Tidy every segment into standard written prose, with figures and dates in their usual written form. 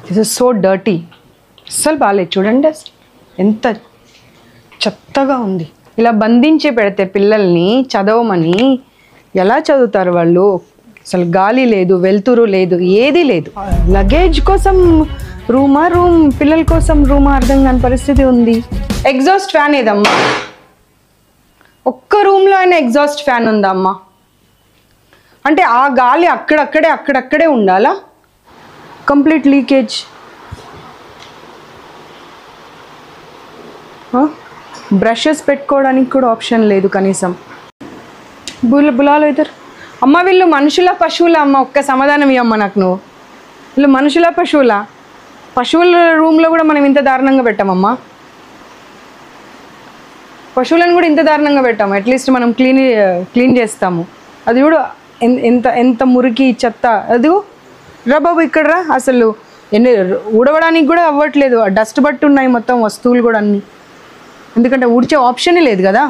This is so dirty. అస్సలు బాగాలేదు చూడండి, ఎంత చెత్తగా ఉంది. ఇలా బంధించి పెడితే పిల్లల్ని చదవమని ఎలా చదువుతారు వాళ్ళు? అసలు గాలి లేదు, వెలుతురు లేదు, ఏది లేదు. లగేజ్ కోసం రూమ్, పిల్లల కోసం రూమ్ అర్థం కాని పరిస్థితి ఉంది. ఎగ్జాస్ట్ ఫ్యాన్ ఏదమ్మా? ఒక్క రూమ్లో అయినా ఎగ్జాస్ట్ ఫ్యాన్ ఉందా అమ్మా? అంటే ఆ గాలి అక్కడక్కడే ఉండాలా? Complete leakage. బ్రషెస్ పెట్టుకోవడానికి కూడా ఆప్షన్ లేదు కనీసం. బులాలు అవుతారు అమ్మ. వీళ్ళు మనుషుల పశువుల అమ్మ? ఒక్క సమాధానం ఇవ్వమ్మ నాకు నువ్వు. వీళ్ళు మనుషుల పశువుల? పశువుల రూమ్లో కూడా మనం ఇంత దారుణంగా పెట్టామమ్మా. పశువులను కూడా ఇంత దారుణంగా పెట్టాము. అట్లీస్ట్ మనం క్లీన్ చేస్తాము. అది కూడా ఎంత మురికి చెత్త. అది రా బాబు ఇక్కడ రా. అసలు ఊడవడానికి కూడా అవ్వట్లేదు. డస్ట్ బట్టి ఉన్నాయి మొత్తం వస్తువులు కూడా అన్నీ. ఎందుకంటే ఊడ్చే ఆప్షనే లేదు కదా.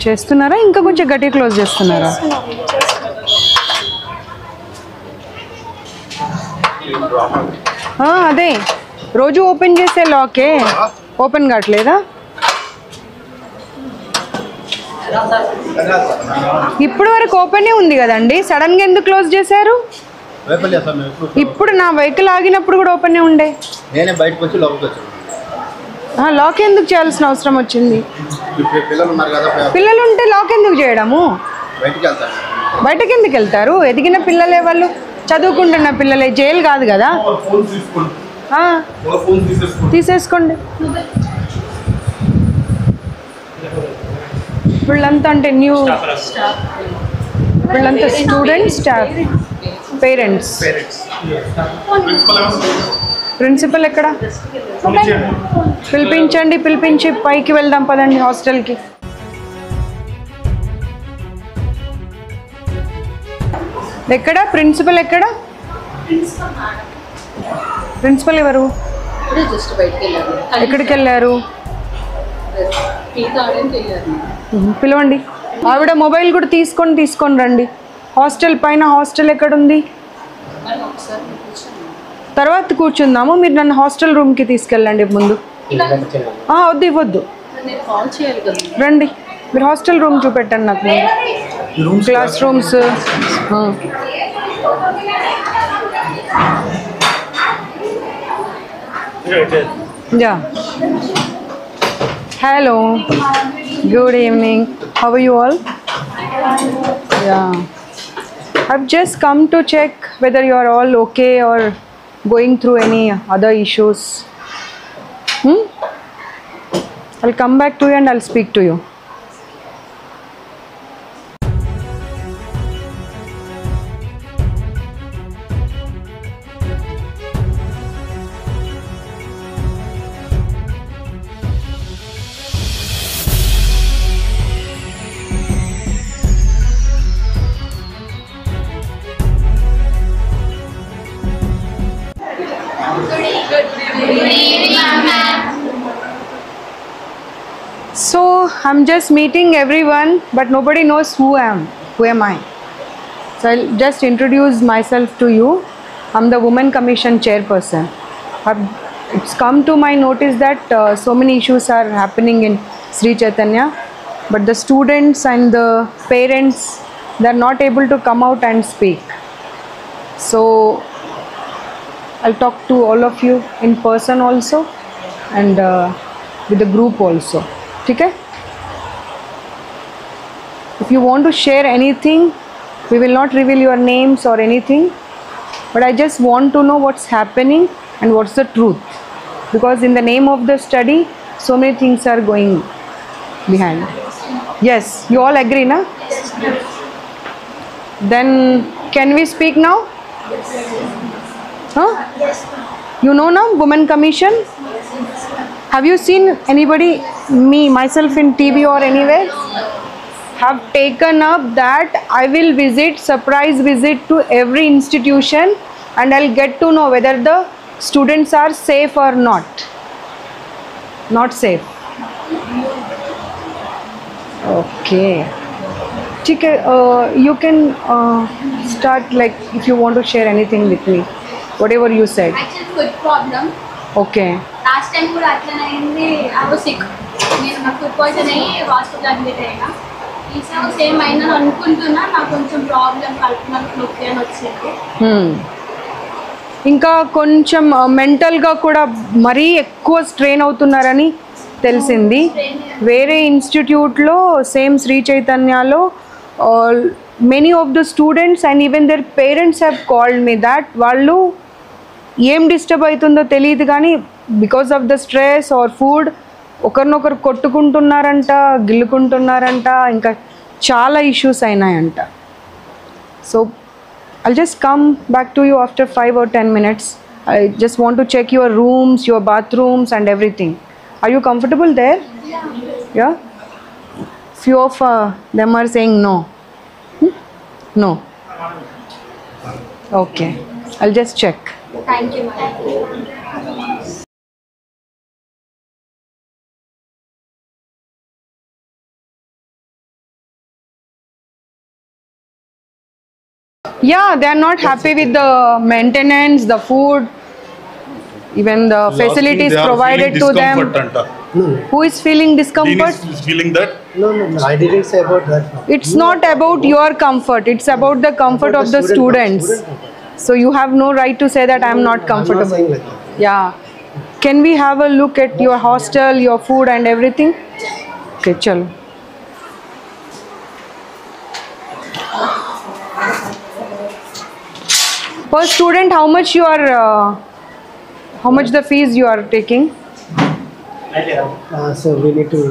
చేస్తున్నారా? ఇంకా కొంచెం గట్టిగా క్లోజ్ చేస్తున్నారా? అదే రోజు ఓపెన్ చేసే లాకే ఓపెన్ కావట్లేదా? ఇప్పుడు వరకు ఓపెనే ఉంది కదండి, సడన్గా ఎందుకు క్లోజ్ చేశారు? ఇప్పుడు నా వెహికల్ ఆగినప్పుడు కూడా ఓపెనే ఉండే. లాక్ ఎందుకు చేయాల్సిన అవసరం వచ్చింది? పిల్లలు ఉంటే లాక్ ఎందుకు చేయడము? బయటకి ఎందుకు వెళ్తారు? ఎదిగిన పిల్లలే, వాళ్ళు చదువుకుంటున్న పిల్లలే, జైలు కాదు కదా. తీసేసుకోండి. వీళ్ళంతా అంటే వీళ్ళంతా స్టూడెంట్స్, స్టాఫ్, పేరెంట్స్. ప్రిన్సిపల్ ఎక్కడ? పిలిపించి పైకి వెళ్దాం పదండి హాస్టల్కి. ఎక్కడ ప్రిన్సిపల్? ఎక్కడ ప్రిన్సిపల్? ఎవరు? ఎక్కడికి వెళ్ళారు? పిలవండి. ఆవిడ మొబైల్ కూడా తీసుకొని రండి. హాస్టల్ పైన. హాస్టల్ ఎక్కడుంది? తర్వాత కూర్చుందాము. మీరు నన్ను హాస్టల్ రూమ్కి తీసుకెళ్ళండి ముందు. వద్దు రండి. మీరు హాస్టల్ రూమ్ చూపెట్టండి నాకు ముందు. Class rooms. Yeah. Hello. Good evening. How are you all? Yeah. I've just come to check whether you are all okay or going through any other issues. I'll come back to you and I'll speak to you. So I'm just meeting everyone, but nobody knows who am I. So I'll just introduce myself to you. I'm the Women Commission Chairperson. It's come to my notice that so many issues are happening in Sri Chaitanya, but the students and the parents, they're not able to come out and speak. So I'll talk to all of you in person also, and with the group also. Okay? If you want to share anything, we will not reveal your names or anything, but I just want to know what's happening and what's the truth, because in the name of the study so many things are going behind. Yes, you all agree, na? Then can we speak now? Huh? You know now, Women Commission? Have you seen anybody, myself in TV or anywhere? Have taken up that I will surprise visit to every institution, and I'll get to know whether the Students are safe or not? Not safe. Okay. ठीक है. You can start, like, if you want to share anything with me, whatever you said. Actually, food problem. Okay. Last time కూడా అట్లనే అయింది. I was sick. నేను నాకు food poison అయ్యి hospital admit అయినా. ఈసారి సేమ్ అయినా అనుకుంటున్నా. నాకు కొంచెం ప్రాబ్లం కడుపులో నొప్పి అని వచ్చింది. ఇంకా కొంచెం మెంటల్గా కూడా మరీ ఎక్కువ స్ట్రెయిన్ అవుతున్నారని తెలిసింది. వేరే ఇన్స్టిట్యూట్లో సేమ్ శ్రీ చైతన్యలో many of the students and even their parents have called me that వాళ్ళు ఏం డిస్టర్బ్ అవుతుందో తెలియదు కానీ because of the stress or food ఒకరినొకరు కొట్టుకుంటున్నారంట, గిల్లుకుంటున్నారంట, ఇంకా చాలా ఇష్యూస్ అయినాయంట. So I'll just come back to you after 5 or 10 minutes. I just want to check your rooms, your bathrooms and everything. Are you comfortable there? Yeah? Few of them are saying no. No. Okay. I'll just check. Thank you, madam. Yeah, they are not happy with the maintenance, the food, even the facilities provided to them. Who is feeling discomfort? Is feeling that? No, I didn't say about that. It's not about your comfort, it's about the comfort of the students. So you have no right to say that I am not I'm not comfortable. saying like that. Yeah. Can we have a look at your hostel, your food and everything? Okay, chalo. Per student, how much you are, how much the fees you are taking? So we need to.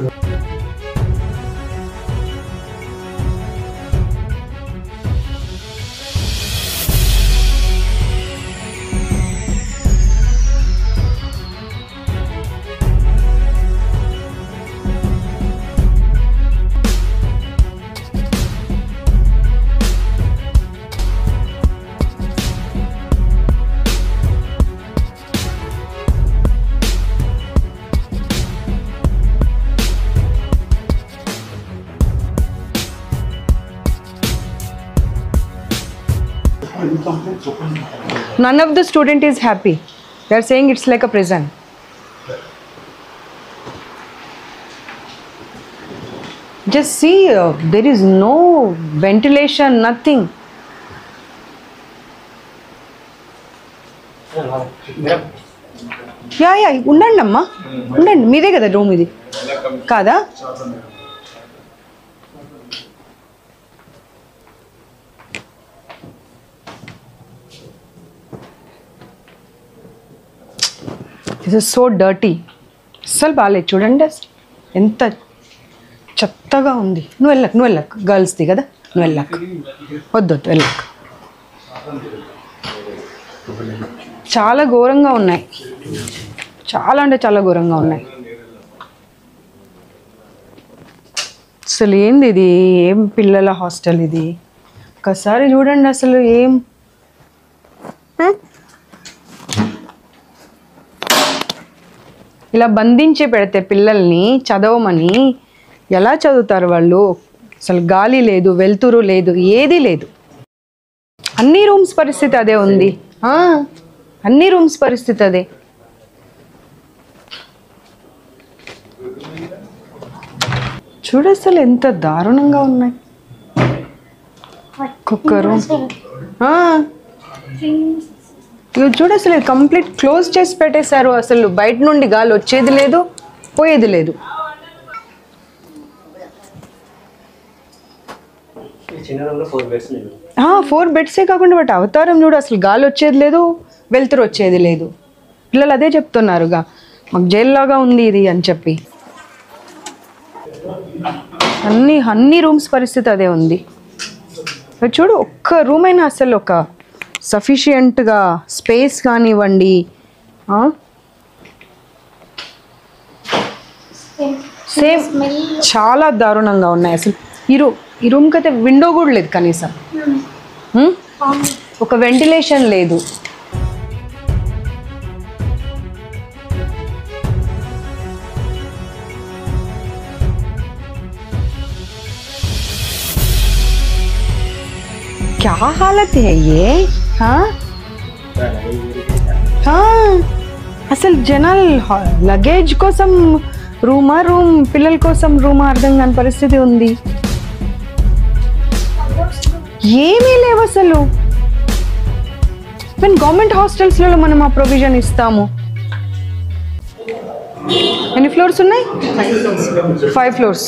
None of the student is happy. They are saying it's like a prison. Just see, there is no ventilation, nothing. Yeah ఉండండి అమ్మా, ఉండండి. మీదే కదా room ఇది కాదా? This is so dirty. అస్సలు బాగాలేదు చూడండి, ఎంత చెత్తగా ఉంది. నువ్వు వెళ్ళకు గర్ల్స్ది కదా, నువ్వు వెళ్ళకు, వద్దు వెళ్ళకు. చాలా ఘోరంగా ఉన్నాయి, చాలా అంటే చాలా ఘోరంగా ఉన్నాయి. అసలు ఏంది ఇది? ఏం పిల్లల హాస్టల్ ఇది? ఒకసారి చూడండి అసలు ఏం. ఇలా బంధించి పెడితే పిల్లల్ని చదవమని ఎలా చదువుతారు వాళ్ళు? అసలు గాలి లేదు, వెలుతురు లేదు, ఏది లేదు. అన్ని రూమ్స్ పరిస్థితి అదే ఉంది. అన్ని రూమ్స్ పరిస్థితి అదే. చూడు అసలు ఎంత దారుణంగా ఉన్నాయి. ఒక్కొక్క రూమ్ ఇవి చూడు అసలు కంప్లీట్ క్లోజ్ చేసి పెట్టేశారు. అసలు బయట నుండి గాలి వచ్చేది లేదు, పోయేది లేదు. 4 బెడ్సే కాకుండా బట్ అవతారం చూడు, అసలు గాలి వచ్చేది లేదు, వెలుతురు వచ్చేది లేదు. పిల్లలు అదే చెప్తున్నారుగా, మాకు జైల్లాగా ఉంది ఇది అని చెప్పి. అన్ని రూమ్స్ పరిస్థితి అదే ఉంది. చూడు, ఒక్క రూమ్ అయినా అసలు ఒక సఫిషియంట్గా స్పేస్ కానివ్వండి. సేమ్ చాలా దారుణంగా ఉన్నాయి అసలు. ఈ రూమ్కి అయితే విండో కూడా లేదు కనీసం, ఒక వెంటిలేషన్ లేదు. क्या हालत है ये? हाँ हाँ, అసలు జనాలు లగేజ్ కోసం రూమ్ పిల్లల కోసం రూమ్ అర్థం కాని పరిస్థితి ఉంది. ఏమీ లేవు అసలు. గవర్నమెంట్ హాస్టల్స్లలో మనం ఆ ప్రొవిజన్ ఇస్తాము. ఎన్ని ఫ్లోర్స్ ఉన్నాయి? 5 ఫ్లోర్స్.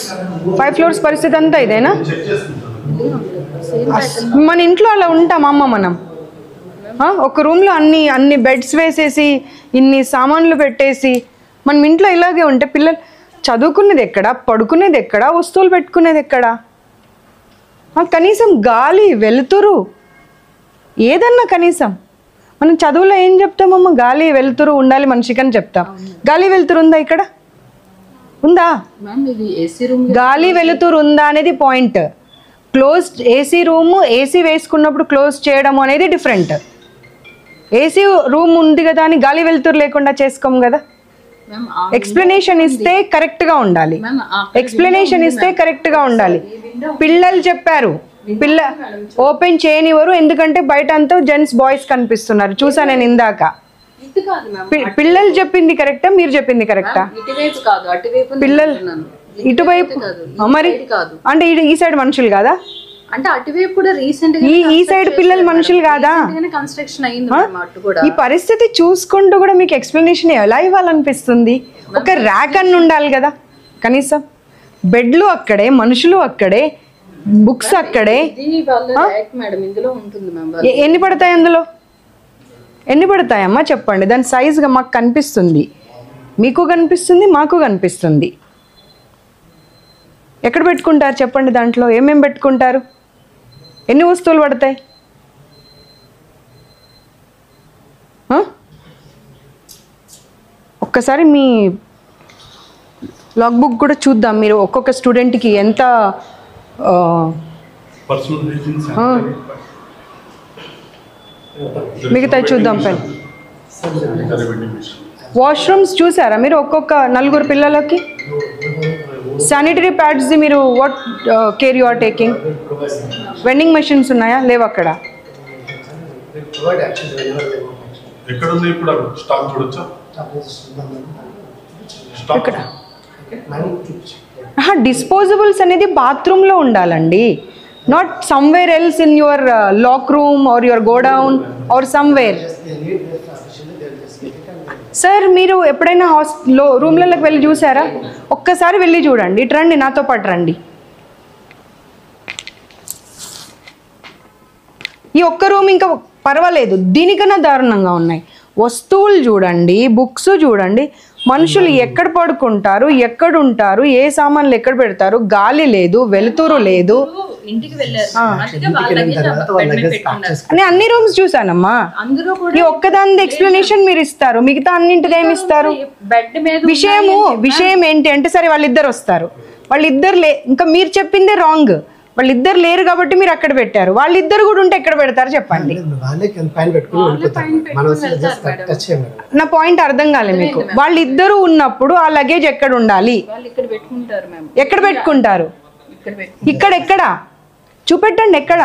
5 ఫ్లోర్స్ పరిస్థితి అంతా ఇదేనా? మన ఇంట్లో అలా ఉంటాం అమ్మ మనం. ఒక రూమ్లో అన్ని బెడ్స్ వేసేసి ఇన్ని సామాన్లు పెట్టేసి మనం ఇంట్లో ఇలాగే ఉంటే పిల్లలు చదువుకునేది ఎక్కడ, పడుకునేది ఎక్కడ, వస్తువులు పెట్టుకునేది ఎక్కడ? కనీసం గాలి వెలుతురు ఏదన్నా కనీసం. మనం చదువులో ఏం చెప్తామమ్మా? గాలి వెలుతురు ఉండాలి మనిషికి అని చెప్తాం. గాలి వెలుతురు ఉందా ఇక్కడ? ఉందా? గాలి వెలుతురు ఉందా అనేది point. Closed AC room, AC వేసుకున్నప్పుడు క్లోజ్ చేయడం అనేది డిఫరెంట్. ఏసీ రూమ్ ఉంది కదా అని గాలి వెలుతురు లేకుండా చేసుకోము కదా. ఎక్స్ప్లెనేషన్ ఇస్తే కరెక్ట్గా ఉండాలి. ఎక్స్ప్లెనేషన్ ఇస్తే కరెక్ట్గా ఉండాలి. పిల్లలు చెప్పారు, ఓపెన్ చేయనివ్వరు ఎందుకంటే బయట అంతా జెంట్స్ బాయ్స్ కనిపిస్తున్నారు. చూసా నేను ఇందాక. పిల్లలు చెప్పింది కరెక్టా, మీరు చెప్పింది కరెక్టా? పిల్లలు ఇటువైపు మరి అంటే ఈ సైడ్ మనుషులు కాదా? అంటే అటువైపు కూడా రీసెంట్ ఈ సైడ్ పిల్లలు మనుషులు కాదా? కన్స్ట్రక్షన్ అయింది. ఈ పరిస్థితి చూసుకుంటూ కూడా మీకు ఎక్స్ప్లెనేషన్ ఎలా ఇవ్వాలనిపిస్తుంది? ఒక ర్యాక్ అన్ని ఉండాలి కదా కనీసం. బెడ్లు అక్కడే, మనుషులు అక్కడే, బుక్స్ అక్కడే. ఎన్ని పడతాయి అందులో? ఎన్ని పడతాయమ్మా చెప్పండి. దాని సైజుగా మాకు కనిపిస్తుంది, మీకు కనిపిస్తుంది, మాకు కనిపిస్తుంది. ఎక్కడ పెట్టుకుంటారు చెప్పండి? దాంట్లో ఏమేమి పెట్టుకుంటారు? ఎన్ని వస్తువులు పడతాయి? ఒక్కసారి మీ లాగ్ బుక్ కూడా చూద్దాం. మీరు ఒక్కొక్క స్టూడెంట్కి ఎంత మిగతా చూద్దాం. పెన్ వాష్రూమ్స్ చూసారా మీరు? ఒక్కొక్క 4 పిల్లలకి శానిటరీ ప్యాడ్స్ మీరు what care you are taking? Vending machines ఉన్నాయా? లేవు అక్కడ. డిస్పోజబుల్స్ అనేది బాత్రూంలో ఉండాలండి, not somewhere else in your lock room or your godown or somewhere. Sir మీరు ఎప్పుడైనా రూమ్లలోకి వెళ్ళి చూసారా? ఒక్కసారి వెళ్ళి చూడండి. ఇటు రండి, నాతో పాటు రండి. ఈ ఒక్క రూమ్ ఇంకా పర్వాలేదు, దీనికన్నా దారుణంగా ఉన్నాయి. వస్తువులు చూడండి, బుక్స్ చూడండి, మనుషులు ఎక్కడ పడుకుంటారు, ఎక్కడ ఉంటారు, ఏ సామాన్లు ఎక్కడ పెడతారు, గాలి లేదు, వెలుతురు లేదు. నేను అన్ని రూమ్స్ చూసానమ్మా. ఈ ఒక్కదాని ఎక్స్ప్లెనేషన్ మీరు ఇస్తారు, మిగతా అన్నింటిది ఏమి ఇస్తారు? విషయం ఏంటి అంటే, సరే వాళ్ళిద్దరు వస్తారు, వాళ్ళిద్దరు ఇంకా మీరు చెప్పిందే రాంగ్. వాళ్ళిద్దరు లేరు కాబట్టి మీరు అక్కడ పెట్టారు. వాళ్ళిద్దరు కూడా ఉంటే ఎక్కడ పెడతారు చెప్పండి? నా పాయింట్ అర్థం కాలేదు మీకు. వాళ్ళిద్దరు ఉన్నప్పుడు ఆ లగేజ్ ఎక్కడ ఉండాలి? ఎక్కడ పెట్టుకుంటారు? ఇక్కడ చూపెట్టండి. ఎక్కడ?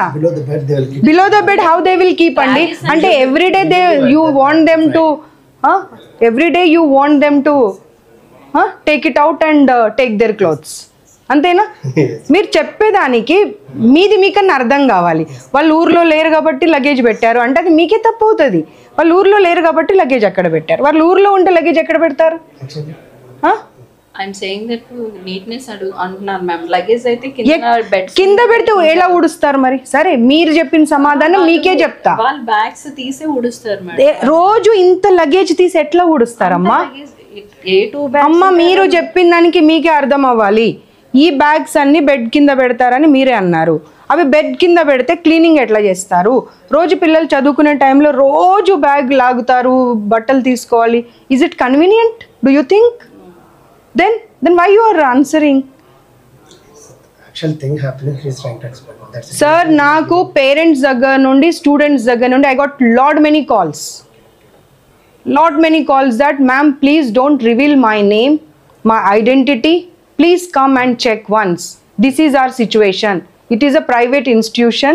Below the bed. How they will keep అండి? అంటే everyday you want them to take it out and take their clothes, అంతేనా? మీరు చెప్పేదానికి మీకన్నా అర్థం కావాలి. వాళ్ళు ఊర్లో లేరు కాబట్టి లగేజ్ పెట్టారు అంటే అది మీకే తప్పు అవుతుంది. వాళ్ళు ఊర్లో లేరు కాబట్టి లగేజ్ అక్కడ పెట్టారు. వాళ్ళు ఊర్లో ఉంటే లగేజ్ ఎక్కడ పెడతారు? కింద పెడితే ఎలా ఊడుస్తారు మరి? సరే మీరు చెప్పిన సమాధానం మీకే చెప్తా. రోజు ఇంత లగేజ్ తీసి ఎట్లా ఊడుస్తారమ్మా? అమ్మ మీరు చెప్పిన దానికి మీకే అర్థం అవ్వాలి. ఈ బ్యాగ్స్ అన్ని బెడ్ కింద పెడతారని మీరే అన్నారు. అవి బెడ్ కింద పెడితే క్లీనింగ్ ఎట్లా చేస్తారు? రోజు పిల్లలు చదువుకునే టైంలో రోజు బ్యాగ్ లాగుతారు, బట్టలు తీసుకోవాలి. Is it convenient? Do you think? then why you are answering? Actual thing happening, he is trying to explain. That's it. Sir, నాకు పేరెంట్స్ దగ్గర నుండి, స్టూడెంట్స్ దగ్గర నుండి I got lot many calls that ma'am please don't reveal my name, my identity, please come and check once. This is our situation. It is a private institution.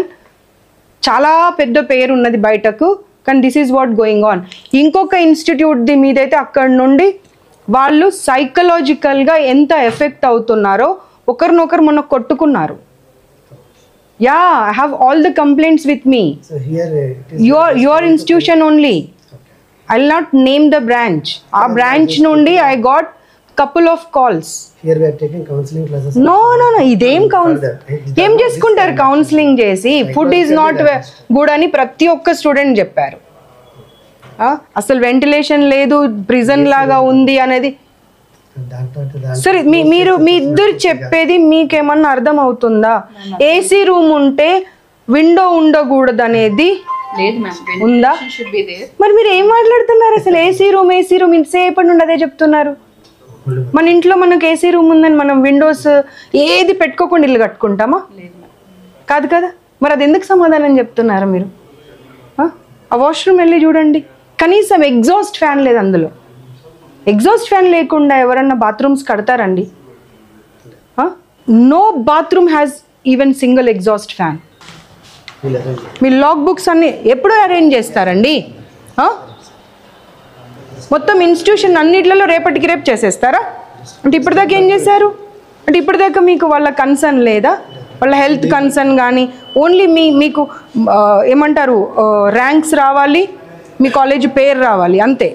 చాలా పెద్ద పేరు ఉన్నది బయటకు, కానీ this is what going on. ఇంకొక ఇన్స్టిట్యూట్ది మీదైతే అక్కడ నుండి వాళ్ళు సైకలాజికల్గా ఎంత ఎఫెక్ట్ అవుతున్నారో ఒకరినొకరు మొన్న కొట్టుకున్నారు. Yeah, I have all the complaints with me. So here it is your institution only. I'll not name the branch. Our branch నుండి I got couple of calls. here we are taking counseling classes. No, ఇదేం ఏం చేసుకుంటారు counselling చేసి? Food is not good అని ప్రతి ఒక్క student చెప్పారు. అసలు వెంటిలేషన్ లేదు, ప్రిజన్ లాగా ఉంది అనేది. సరే, మీరు మీ ఇద్దరు చెప్పేది మీకేమన్నా అర్థం అవుతుందా? ఏసీ రూమ్ ఉంటే విండో ఉండకూడదు అనేది లేదు మ్యామ్, ఉందా? మరి మీరు ఏం మాట్లాడుతున్నారు అసలు? ఏసీ రూమ్ ఇంతసేపటి నుండి అదే చెప్తున్నారు. మన ఇంట్లో మనకు ఏసీ రూమ్ ఉందని మనం విండోస్ ఏది పెట్టుకోకుండా ఇల్లు కట్టుకుంటామా? కాదు కదా. మరి అది ఎందుకు సమాధానం చెప్తున్నారు మీరు? ఆ వాష్రూమ్ వెళ్ళి చూడండి, కనీసం ఎగ్జాస్ట్ ఫ్యాన్ లేదు అందులో. ఎగ్జాస్ట్ ఫ్యాన్ లేకుండా ఎవరన్నా బాత్రూమ్స్ కడతారండి? No bathroom has even single exhaust fan. మీ లాగ్ బుక్స్ అన్ని ఎప్పుడు అరేంజ్ చేస్తారండి? మొత్తం ఇన్స్టిట్యూషన్ అన్నిట్లలో రేపటికి రేపు చేసేస్తారా? అంటే ఇప్పటిదాకా ఏం చేశారు? అంటే ఇప్పటిదాకా మీకు వాళ్ళ కన్సర్న్ లేదా? వాళ్ళ హెల్త్ కన్సర్న్ కానీ ఓన్లీ మీకు ఏమంటారు, ర్యాంక్స్ రావాలి, మీ కాలేజ్ పేరు రావాలి, అంతే.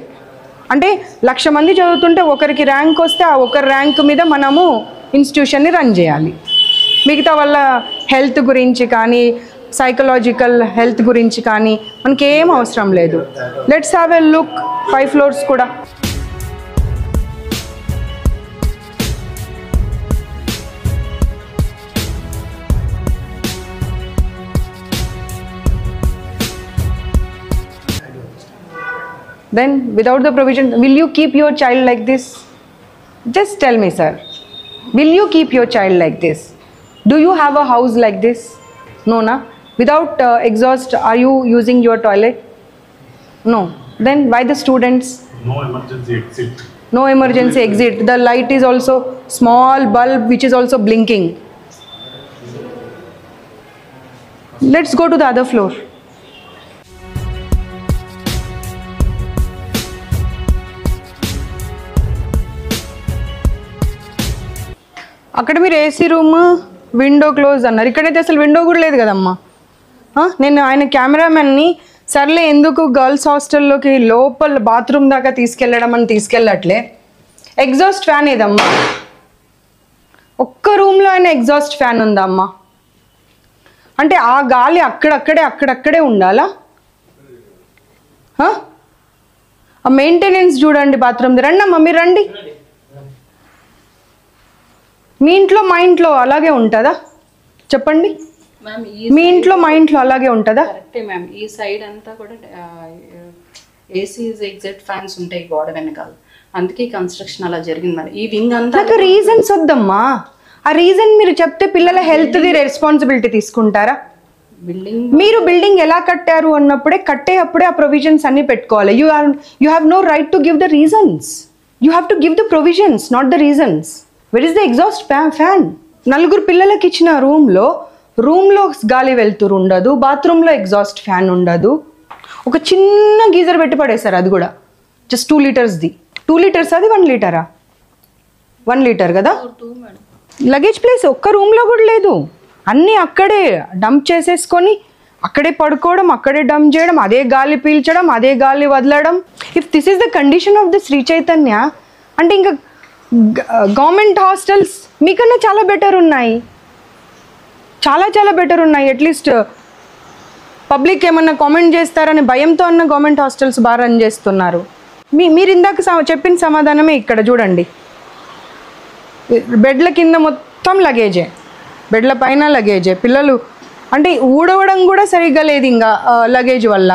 అంటే 1,00,000 మంది చదువుతుంటే ఒకరికి ర్యాంక్ వస్తే ఆ ఒకరి ర్యాంక్ మీద మనము ఇన్స్టిట్యూషన్ని రన్ చేయాలి. మిగతా వాళ్ళ హెల్త్ గురించి కానీ సైకలాజికల్ హెల్త్ గురించి కానీ మనకి ఏం అవసరం లేదు. Let's have a look 5 floors కూడా. Then without the provision, will you keep your child like this? Just tell me, sir. Will you keep your child like this? Do you have a house like this? No, na? Without exhaust, are you using your toilet? No. Then why the students? No emergency exit. No emergency exit. The light is also small bulb which is also blinking. Let's go to the other floor. అక్కడ మీరు AC room window close అన్నారు, ఇక్కడైతే అసలు window కూడా లేదు కదమ్మా. నేను ఆయన కెమెరామెన్ని సర్లే ఎందుకు గర్ల్స్ హాస్టల్లోకి లోపల బాత్రూమ్ దాకా తీసుకెళ్ళడం అని తీసుకెళ్ళట్లే. ఎగ్జాస్ట్ ఫ్యాన్ ఏదమ్మా? ఒక్క రూమ్లో అయినా ఎగ్జాస్ట్ ఫ్యాన్ ఉందా అమ్మా? అంటే ఆ గాలి అక్కడక్కడే ఉండాలా? ఆ మెయింటెనెన్స్ చూడండి బాత్రూమ్ది. రండి అమ్మా, మీరు రండి. మీ ఇంట్లో మా ఇంట్లో అలాగే ఉంటుందా చెప్పండి? మీ ఇంట్లో మా ఇంట్లో అలాగే ఉంటుందా? కరెక్టే మ్యామ్. ఈ సైడ్ అంతా కూడా ఏసీస్ ఎగ్జిట్ ఫ్యాన్స్ ఉంటాయి గోడ వెనకాల, అందుకే కన్స్ట్రక్షన్ అలా జరిగింది. మరి ఈ వింగ్ అంతా నాకు రీజన్స్ వద్దమ్మా. ఆ రీజన్ మీరు చెప్తే పిల్లల హెల్త్ది రెస్పాన్సిబిలిటీ తీసుకుంటారా? మీరు బిల్డింగ్ ఎలా కట్టారు అన్నప్పుడే కట్టేటప్పుడే ఆ ప్రొవిజన్స్ అన్ని పెట్టుకోవాలి. You have no right to give the reasons. You have to give the provisions, not the reasons. Where is the exhaust fan? 4 పిల్లలకి ఇచ్చిన రూమ్లో గాలి వెళ్తురు ఉండదు, బాత్రూంలో ఎగ్జాస్ట్ ఫ్యాన్ ఉండదు. ఒక చిన్న గీజర్ పెట్టి పడేశారు, అది కూడా జస్ట్ 2 లీటర్స్ది. 2 లీటర్స్ అది 1 లీటరా? 1 లీటర్ కదా. లగేజ్ ప్లేస్ ఒక్క రూమ్లో కూడా లేదు. అన్నీ అక్కడే డంప్ చేసేసుకొని అక్కడే పడుకోవడం, అక్కడే డంప్ చేయడం, అదే గాలి పీల్చడం, అదే గాలి వదలడం. If this is the condition of the Shri Chaitanya అంటే ఇంకా గవర్నమెంట్ హాస్టల్స్ మీకన్నా చాలా బెటర్ ఉన్నాయి, చాలా బెటర్ ఉన్నాయి. అట్లీస్ట్ పబ్లిక్ ఏమన్నా కామెంట్ చేస్తారని భయంతో అన్న గవర్నమెంట్ హాస్టల్స్ బాగా రన్ చేస్తున్నారు. మీరు ఇందాక చెప్పిన సమాధానమే ఇక్కడ చూడండి. బెడ్ల కింద మొత్తం లగేజే, బెడ్ల పైన లగేజే. పిల్లలు అంటే ఊడవడం కూడా సరిగ్గా లేదు ఇంకా లగేజ్ వల్ల.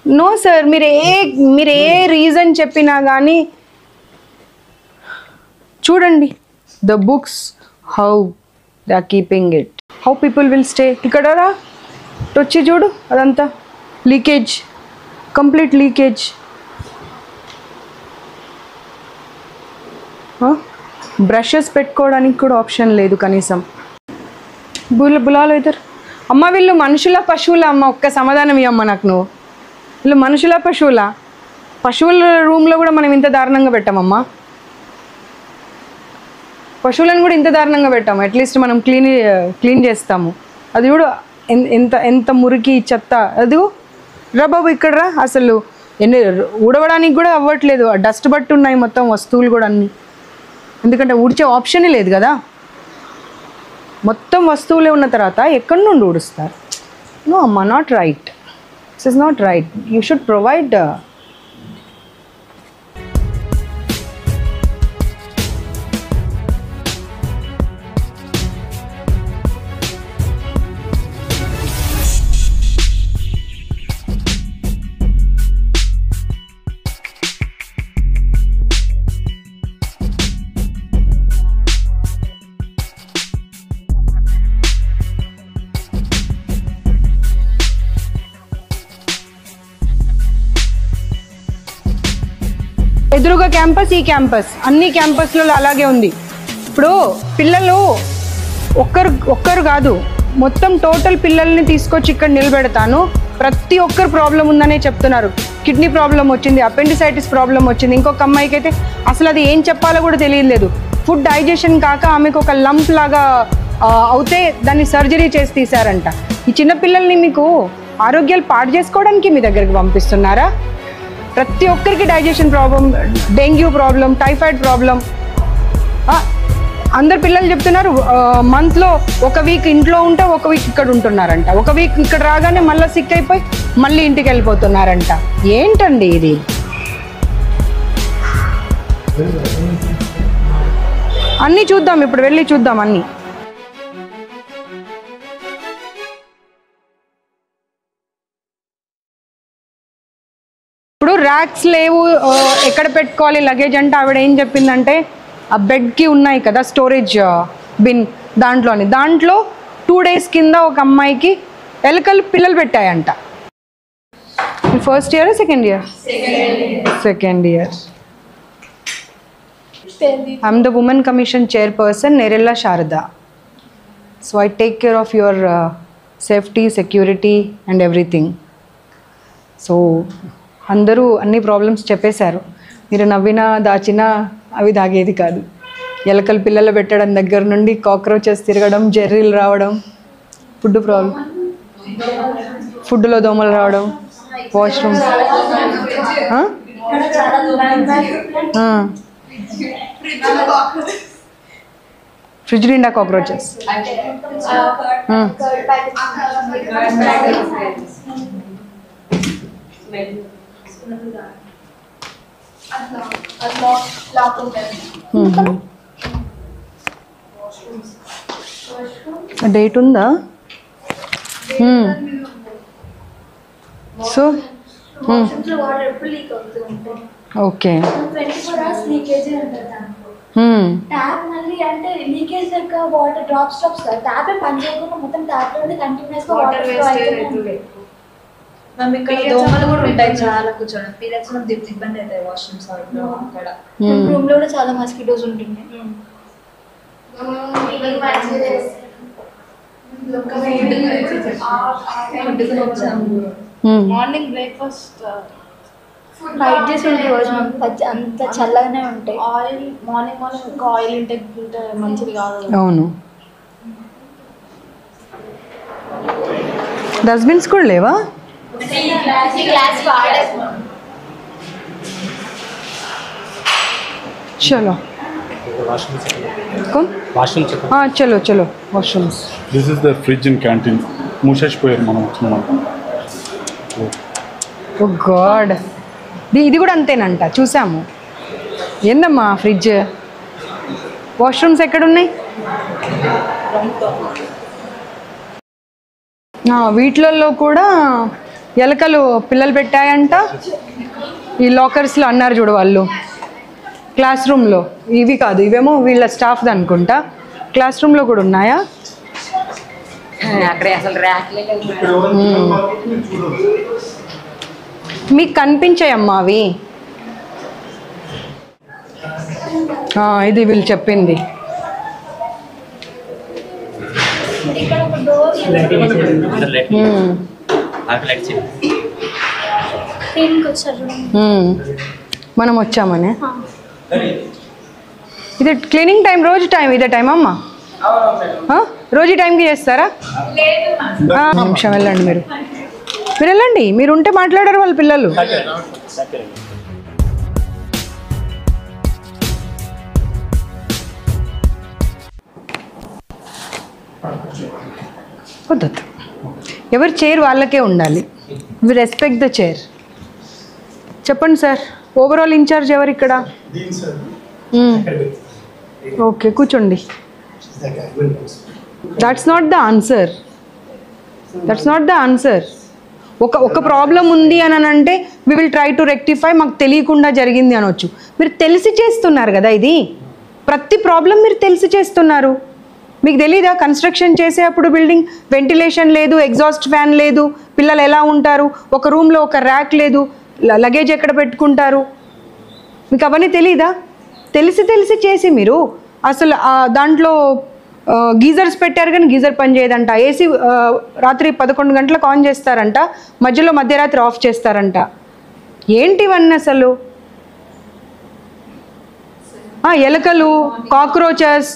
నో సార్, మీరు ఏ రీజన్ చెప్పినా కానీ చూడండి the books how they are keeping it, how people will stay. ఇక్కడ రా వచ్చి చూడు, అదంతా లీకేజ్, కంప్లీట్ లీకేజ్. బ్రషెస్ పెట్టుకోవడానికి కూడా ఆప్షన్ లేదు కనీసం. బులాలో ఇద్దరు అమ్మ వీళ్ళు మనుషుల పశువుల అమ్మ, ఒక్క సమాధానం ఇవ్వమ్మ నాకు నువ్వు. వీళ్ళు మనుషుల పశువుల? పశువుల రూమ్లో కూడా మనం ఇంత దారుణంగా పెట్టామమ్మా. పశువులను కూడా ఇంత దారుణంగా పెట్టాము. అట్లీస్ట్ మనం క్లీన్ చేస్తాము. అది కూడా ఎంత ఎంత మురికి చెత్త. అది రా బాబు ఇక్కడ రా. అసలు ఊడవడానికి కూడా అవ్వట్లేదు. డస్ట్ బట్టి ఉన్నాయి మొత్తం వస్తువులు కూడా అన్నీ. ఎందుకంటే ఊడ్చే ఆప్షనే లేదు కదా. మొత్తం వస్తువులే ఉన్న తర్వాత ఎక్కడి నుండి ఊడుస్తారు? నో అమ్మా, not right. This is not right. You should provide. ఎదురుగా క్యాంపస్, ఈ క్యాంపస్, అన్ని క్యాంపస్లలో అలాగే ఉంది. ఇప్పుడు పిల్లలు ఒక్కరు కాదు, మొత్తం టోటల్ పిల్లల్ని తీసుకొచ్చి ఇక్కడ నిలబెడతాను. ప్రతి ఒక్కరు ప్రాబ్లం ఉందనే చెప్తున్నారు. కిడ్నీ ప్రాబ్లం వచ్చింది, అపెండిసైటిస్ ప్రాబ్లం వచ్చింది. ఇంకొక అమ్మాయికి అయితే అసలు అది ఏం చెప్పాలో కూడా తెలియలేదు. ఫుడ్ డైజెషన్ కాక ఆమెకు ఒక లంప్ లాగా అవుతే దాన్ని సర్జరీ చేసి తీశారంట. ఈ చిన్నపిల్లల్ని మీకు ఆరోగ్యాలు పాడు చేసుకోవడానికి మీ దగ్గరికి పంపిస్తున్నారా? ప్రతి ఒక్కరికి digestion problem, dengue problem, typhoid problem. అందరు పిల్లలు చెప్తున్నారు మంత్లో ఒక వీక్ ఇంట్లో ఉంటే ఒక వీక్ ఇక్కడ ఉంటున్నారంట. ఒక వీక్ ఇక్కడ రాగానే మళ్ళీ సిక్ అయిపోయి మళ్ళీ ఇంటికి వెళ్ళిపోతున్నారంట. ఏంటండి ఇది? అన్నీ చూద్దాం, ఇప్పుడు వెళ్ళి చూద్దాం అన్నీ. ఇప్పుడు ర్యాక్స్ లేవు, ఎక్కడ పెట్టుకోవాలి లగేజ్ అంటే ఆవిడ ఏం చెప్పిందంటే ఆ బెడ్కి ఉన్నాయి కదా స్టోరేజ్ బిన్, దాంట్లో 2 days కింద ఒక అమ్మాయికి ఎలకలు పిల్లలు పెట్టాయంట. First year second year? Second year. I'm the women commission chairperson, Nerella Sharada. So I take care of your safety, security and everything. So అందరూ అన్ని ప్రాబ్లమ్స్ చెప్పేశారు. మీరు నవ్వినా దాచినా అవి దాగేది కాదు. ఎలకలు పిల్లలు పెట్టడం దగ్గర నుండి కాక్రోచెస్ తిరగడం, జెర్రీలు రావడం, ఫుడ్ ప్రాబ్లం, ఫుడ్లో దోమలు రావడం, వాష్రూమ్, ఫ్రిడ్జ్ నిండా కాక్రోచెస్. డేట్ ఉందా? So okay. ట్యాప్ మళ్ళీ అంటే లీకేజ్ లెక్క వాటర్ డ్రాప్స్ ట్యాప్ పని చేయకుండా మొత్తం ట్యాప్ లో కంటిన్యూస్ గా వాటర్ అవుతుంది. మేము ఇక్కడ దోమలు కూడా ఉంటాయి చాలా, కూర్చోడం పీరియడ్స్ లో ఇబ్బంది అవుతాయి. వాష్రూమ్స్ అక్కడ రూమ్ లో కూడా చాలా మస్కిటోస్ ఉంటున్నాయి. మార్నింగ్ బ్రేక్ఫాస్ట్ నైట్ చేసి ఉంటాయి రోజు అంత చల్లగానే ఉంటాయి. ఆయిల్ మార్నింగ్ ఒక ఆయిల్ ఇంటేక్ ఉంటే మంచిది కాదు. అవును. డస్ట్బిన్స్ కూడా లేవా? चलो कौन हाँ चलो चलो washrooms. This is the fridge and canteen. మూసేసిపోయారు మనం వచ్చినామంట. ఓ గాడ్, ఇది కూడా అంతేనంట, చూసాము. ఏందమ్మా ఫ్రిడ్జ్? వాష్రూమ్స్ ఎక్కడున్నాయి? వీటిలలో కూడా ఎలకలు పిల్లలు పెట్టాయంట. ఈ లాకర్స్లో అన్నారు చూడు వాళ్ళు, క్లాస్ రూమ్లో. ఇవి కాదు, ఇవేమో వీళ్ళ స్టాఫ్ది అనుకుంటా. క్లాస్ రూమ్లో కూడా ఉన్నాయా? అక్కడే అసలు ర్యాక్లే మీకు కనిపించాయమ్మా అవి? ఇది వీళ్ళు చెప్పింది. ఇక్కడ ఒక డోర్ ట్రైనింగ్కి వచ్చారు. మనం వచ్చామనే ఇది క్లీనింగ్ టైం, రోజు టైం ఇదే టైం అమ్మా? రోజు టైంకి చేస్తారా? నిమిషం వెళ్ళండి, మీరు వెళ్ళండి. మీరు ఉంటే మాట్లాడారు వాళ్ళ పిల్లలు. వద్దు, ఎవరి చైర్ వాళ్ళకే ఉండాలి. We respect the chair. చెప్పండి సార్, ఓవరాల్ ఇన్ఛార్జ్ ఎవరు ఇక్కడ? ఓకే, కూర్చోండి. That's not the answer. That's not the answer. ఒక ప్రాబ్లం ఉంది అని అంటే we will try to rectify. మాకు తెలియకుండా జరిగింది అనొచ్చు. మీరు తెలిసి చేస్తున్నారు కదా, ఇది ప్రతి ప్రాబ్లం మీరు తెలిసి చేస్తున్నారు. మీకు తెలీదా కన్స్ట్రక్షన్ చేసేటప్పుడు బిల్డింగ్ వెంటిలేషన్ లేదు, ఎగ్జాస్ట్ ఫ్యాన్ లేదు, పిల్లలు ఎలా ఉంటారు, ఒక రూమ్లో ఒక ర్యాక్ లేదు, లగేజ్ ఎక్కడ పెట్టుకుంటారు, మీకు అవన్నీ తెలీదా? తెలిసి చేసి మీరు అసలు దాంట్లో గీజర్స్ పెట్టారు కానీ గీజర్ పని చేయదంట. ఏసీ రాత్రి 11 గంటలకు ఆన్ చేస్తారంట, మధ్యరాత్రి ఆఫ్ చేస్తారంట. ఏంటివన్నీ అసలు? ఎలకలు, కాక్రోచెస్,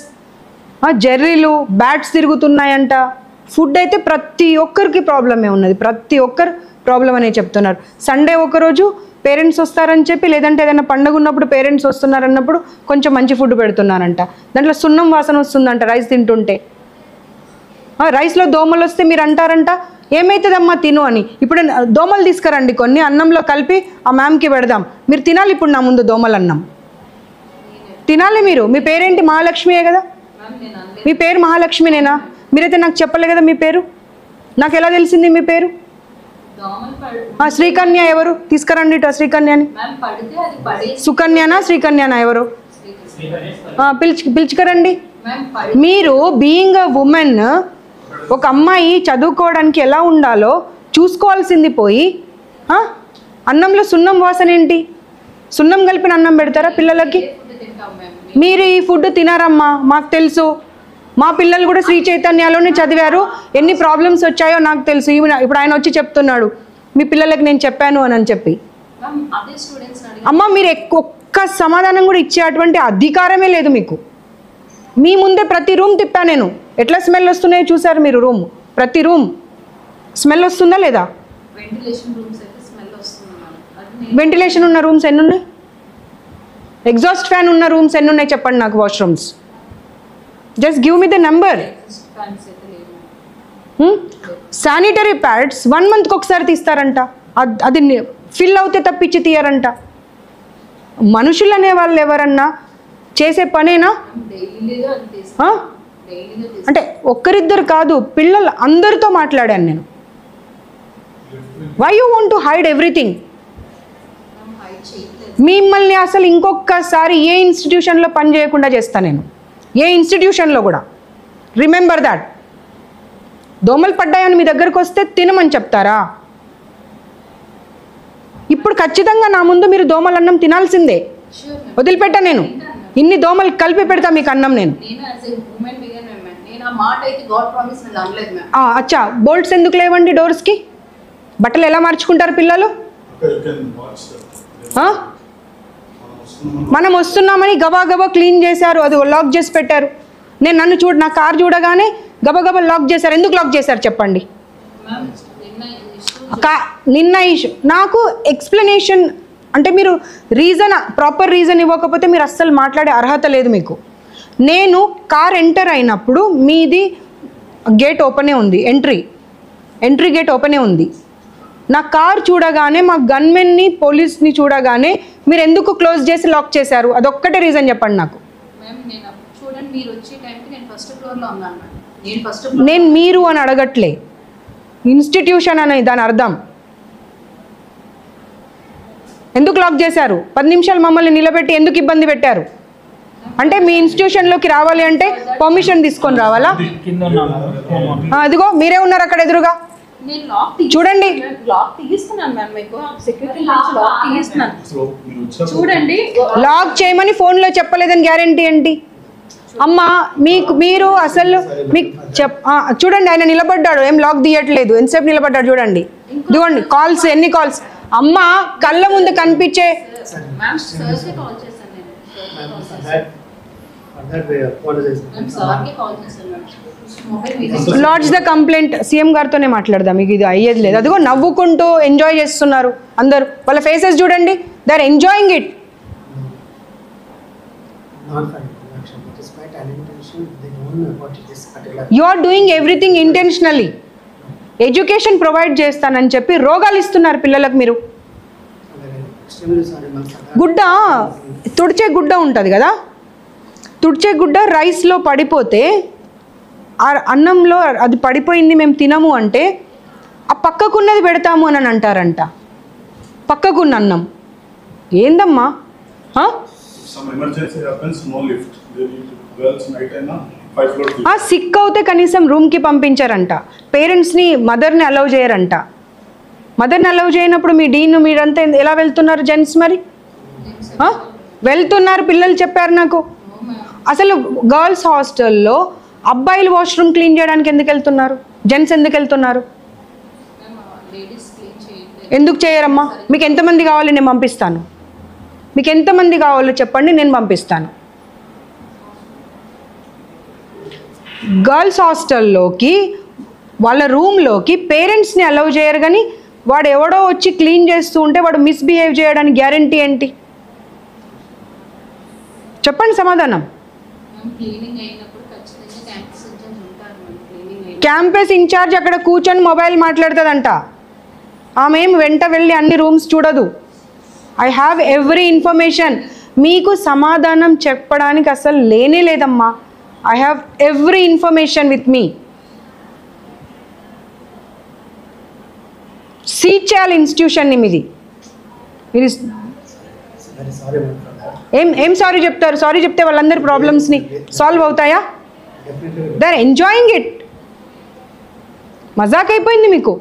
జెర్రీలు, బ్యాట్స్ తిరుగుతున్నాయంట. ఫుడ్ అయితే ప్రతి ఒక్కరికి ప్రాబ్లమే ఉన్నది. ప్రతి ఒక్కరు ప్రాబ్లం అనే చెప్తున్నారు. సండే ఒకరోజు పేరెంట్స్ వస్తారని చెప్పి, లేదంటే ఏదైనా పండుగ ఉన్నప్పుడు పేరెంట్స్ వస్తున్నారన్నప్పుడు కొంచెం మంచి ఫుడ్ పెడుతున్నారంట. దాంట్లో సున్నం వాసన వస్తుందంట రైస్ తింటుంటే. రైస్లో దోమలు వస్తే మీరు అంటారంట ఏమవుతుందమ్మా తిను అని. ఇప్పుడు దోమలు తీసుకురండి కొన్ని, అన్నంలో కలిపి ఆ మ్యామ్కి పెడదాం. మీరు తినాలి ఇప్పుడు నా ముందు దోమలు అన్నం తినాలి మీరు. మీ పేరేంటి? మహాలక్ష్మియే కదా? మీ పేరు మహాలక్ష్మినేనా? మీరైతే నాకు చెప్పలే కదా మీ పేరు. నాకు ఎలా తెలిసింది మీ పేరు? శ్రీకన్య ఎవరు? తీసుకురండి శ్రీకన్యని. సుకన్యనా శ్రీకన్యనా ఎవరు? పిలుచుకరండి. మీరు బీయింగ్ అ ఉమెన్, ఒక అమ్మాయి చదువుకోవడానికి ఎలా ఉండాలో చూసుకోవాల్సింది పోయి అన్నంలో సున్నం వాసన ఏంటి? సున్నం కలిపిన అన్నం పెడతారా పిల్లలకి? మీరు ఈ ఫుడ్ తినారమ్మా, మాకు తెలుసు. మా పిల్లలు కూడా శ్రీ చైతన్యలోనే చదివారు. ఎన్ని ప్రాబ్లమ్స్ వచ్చాయో నాకు తెలుసు. ఇప్పుడు ఆయన వచ్చి చెప్తున్నాడు మీ పిల్లలకి నేను చెప్పాను అని చెప్పి. అమ్మ మీరు ఒక్క సమాధానం కూడా ఇచ్చేటువంటి అధికారమే లేదు మీకు. మీ ముందే ప్రతి రూమ్ తిప్పా నేను. ఎట్లా స్మెల్ వస్తున్నాయో చూసారు మీరు. రూమ్ ప్రతి రూమ్ స్మెల్ వస్తుందా లేదా? వెంటిలేషన్ ఉన్న రూమ్స్ ఎన్ని ఉన్నాయి? ఎగ్జాస్ట్ ఫ్యాన్ ఉన్న రూమ్స్ ఎన్ని ఉన్నాయి చెప్పండి నాకు? Washrooms just give me the number. Sanitary pads 1 మంత్కి ఒకసారి తీస్తారంట. అది ఫిల్ అవుతే తప్పించి తీయరంట. మనుషులు అనే వాళ్ళు ఎవరన్నా చేసే పనేనా? అంటే ఒక్కరిద్దరు కాదు, పిల్లలు అందరితో మాట్లాడాను నేను. Why you want to hide everything? మిమ్మల్ని అసలు ఇంకొకసారి ఏ ఇన్స్టిట్యూషన్లో పని చేయకుండా చేస్తాను నేను. ఏ ఇన్స్టిట్యూషన్లో కూడా. Remember that. దోమలు పడ్డాయని మీ దగ్గరకు వస్తే తినమని చెప్తారా? ఇప్పుడు ఖచ్చితంగా నా ముందు మీరు దోమల అన్నం తినాల్సిందే. వదిలిపెట్టా నేను. ఇన్ని దోమలు కలిపి పెడతా మీకు అన్నం నేను. అచ్చా, బోల్ట్స్ ఎందుకు లేవండి డోర్స్కి? బట్టలు ఎలా మార్చుకుంటారు పిల్లలు? మనం వస్తున్నామని గబా క్లీన్ చేశారు, అది లాక్ చేసి పెట్టారు. నన్ను నా కార్ చూడగానే గబా లాక్ చేశారు. ఎందుకు లాక్ చేశారు చెప్పండి? నిన్న ఇష్యూ నాకు ఎక్స్ప్లెనేషన్ అంటే మీరు ప్రాపర్ రీజన్ ఇవ్వకపోతే మీరు అస్సలు మాట్లాడే అర్హత లేదు మీకు. నేను కార్ ఎంటర్ అయినప్పుడు మీది గేట్ ఓపెనే ఉంది, ఎంట్రీ గేట్ ఓపెనే ఉంది. నా కార్ చూడగానే మా గన్మెన్ని పోలీస్ని చూడగానే మీరు ఎందుకు క్లోజ్ చేసి లాక్ చేశారు? అదొక్కటే రీజన్ చెప్పండి నాకు. నేను మీరు అని అడగట్లే, ఇన్స్టిట్యూషన్ అని దాని అర్థం. ఎందుకు లాక్ చేశారు? 10 నిమిషాలు మమ్మల్ని నిలబెట్టి ఎందుకు ఇబ్బంది పెట్టారు? అంటే మీ ఇన్స్టిట్యూషన్లోకి రావాలి అంటే పర్మిషన్ తీసుకొని రావాలా? అదిగో మీరే ఉన్నారు అక్కడ ఎదురుగా, చూడండి. చూడండి, లాక్ చేయమని ఫోన్లో చెప్పలేదని గ్యారెంటీ ఏంటి? అమ్మ మీరు అసలు మీకు చూడండి, ఆయన నిలబడ్డాడు, ఏం లాక్ తీయట్లేదు, ఎంతసేపు నిలబడ్డాడు చూడండి. ఇదిగోండి కాల్స్, ఎన్ని కాల్స్ అమ్మ కళ్ళ ముందు కనిపించే. లాడ్జ్ ద కంప్లైంట్, సీఎం గారితోనే మాట్లాడదాం, మీకు ఇది అయ్యేది లేదు. అదిగో నవ్వుకుంటూ ఎంజాయ్ చేస్తున్నారు అందరు, వాళ్ళ ఫేసెస్ చూడండి, they are enjoying it. You are doing everything intentionally. Education provide చేస్తానని చెప్పి రోగాలు ఇస్తున్నారు పిల్లలకు మీరు. గుడ్డ, తుడిచే గుడ్డ ఉంటుంది కదా, తుడిచే గుడ్డ రైస్లో పడిపోతే ఆ అన్నంలో అది పడిపోయింది మేము తినము అంటే ఆ పక్కకున్నది పెడతాము అని అంటారంట. పక్కకున్న అన్నం ఏందమ్మా? సిక్ అవుతే కనీసం రూమ్కి పంపించారంట, పేరెంట్స్ని మదర్ని అలౌ చేయరంట. మదర్ని అలౌ చేయనప్పుడు మీ డీన్ మీరంతా ఎలా వెళ్తున్నారు జెంట్స్? మరి వెళ్తున్నారు, పిల్లలు చెప్పారు నాకు. అసలు గర్ల్స్ హాస్టల్లో అబ్బాయిలు వాష్రూమ్ క్లీన్ చేయడానికి ఎందుకు వెళ్తున్నారు? జెంట్స్ ఎందుకు వెళ్తున్నారు? ఎందుకు చేయరమ్మా? మీకు ఎంతమంది కావాలి నేను పంపిస్తాను, మీకు ఎంతమంది కావాలో చెప్పండి నేను పంపిస్తాను. గర్ల్స్ హాస్టల్లోకి వాళ్ళ రూమ్లోకి పేరెంట్స్ని అలౌ చేయరు, కానీ వాడు ఎవడో వచ్చి క్లీన్ చేస్తూ ఉంటే వాడు మిస్బిహేవ్ చేయడానికి గ్యారంటీ ఏంటి? చెప్పండి సమాధానం. క్యాంపస్ ఇన్ఛార్జ్ అక్కడ కూర్చొని మొబైల్ మాట్లాడుతుందంట, ఆమె ఏం వెంట వెళ్ళి అన్ని రూమ్స్ చూడదు. I have every information. మీకు సమాధానం చెప్పడానికి అసలు లేనే లేదమ్మా. I have every information with me. Seize చేయాలి ఇన్స్టిట్యూషన్ని మీది. మీరు ఏం సారీ చెప్తారు? సారీ చెప్తే వాళ్ళందరి ప్రాబ్లమ్స్ని సాల్వ్ అవుతాయా? They are enjoying it. మజాక్ అయిపోయింది మీకు.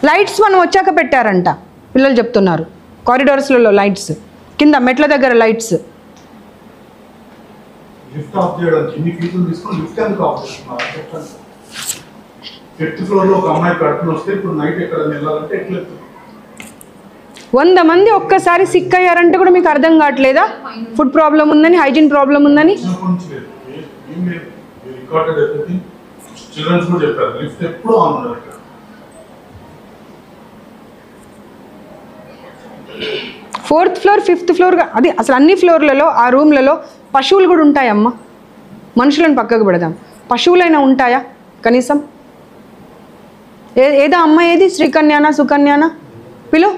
లైట్స్ మనం వచ్చాక పెట్టారంట పిల్లలు చెప్తున్నారు, కారిడార్స్లలో లైట్స్, కింద మెట్ల దగ్గర లైట్స్. లిఫ్ట్ ఆఫ్ చేయడానికి ఇన్ని ఫీజులు తీసుకొని లిఫ్ట్ ఎందుకు ఆఫ్ చేస్తున్నారు చెప్పండి. ఫిఫ్త్ ఫ్లోర్ లో ఒక అమ్మాయి కడుపుని వస్తే ఇప్పుడు నైట్ ఎక్కడ వెళ్ళాలంటే ఎట్లా? 100 మంది ఒక్కసారి సిక్ అయ్యారంటే కూడా మీకు అర్థం కావట్లేదా? ఫుడ్ ప్రాబ్లం ఉందని, హైజీన్ ప్రాబ్లం ఉందని. చిల్డ్రన్స్ కూడా చెప్పారు లిఫ్ట్ ఎప్పుడు ఆన్ ఉండదు ఇక్కడ. ఫోర్త్ ఫ్లోర్, ఫిఫ్త్ ఫ్లోర్, అది అసలు అన్ని ఫ్లోర్లలో ఆ రూమ్లలో పశువులు కూడా ఉంటాయమ్మా. మనుషులను పక్కకు పెడదాం, పశువులైనా ఉంటాయా కనీసం? ఏదో అమ్మ ఏది శ్రీకన్యానా సుకన్యానా పిలు.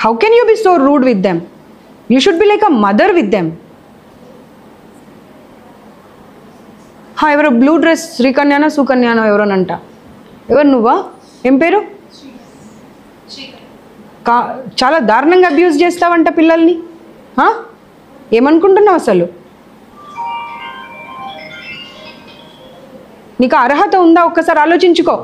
How can you be so rude with them? You should be like a mother with them. ఎవరో బ్లూ డ్రెస్ శ్రీకన్యానా సుకన్యానో ఎవరోనంట. ఎవరు నువ్వా? ఏం పేరు? చాలా దారుణంగా అబ్యూజ్ చేస్తావంట పిల్లల్ని. ఏమనుకుంటున్నావు అసలు? నీకు అర్హత ఉందా? ఒక్కసారి ఆలోచించుకో.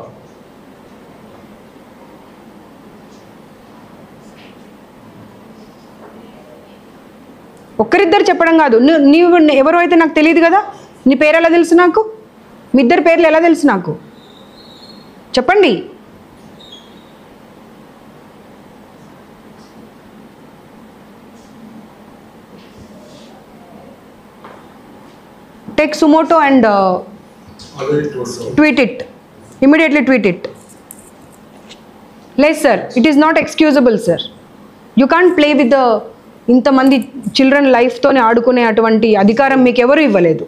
ఒక్కరిద్దరు చెప్పడం కాదు, నీవు ఎవరు అయితే నాకు తెలియదు కదా. నీ పేరు ఎలా తెలుసు నాకు? మీ ఇద్దరు పేర్లు ఎలా తెలుసు నాకు? చెప్పండి. Take Sumoto and tweet it. Immediately tweet it. లేదు sir, it is not excusable sir. You can't play with the ఇంతమంది చిల్డ్రన్ లైఫ్తోనే ఆడుకునే అటువంటి అధికారం మీకు ఎవరు ఇవ్వలేదు.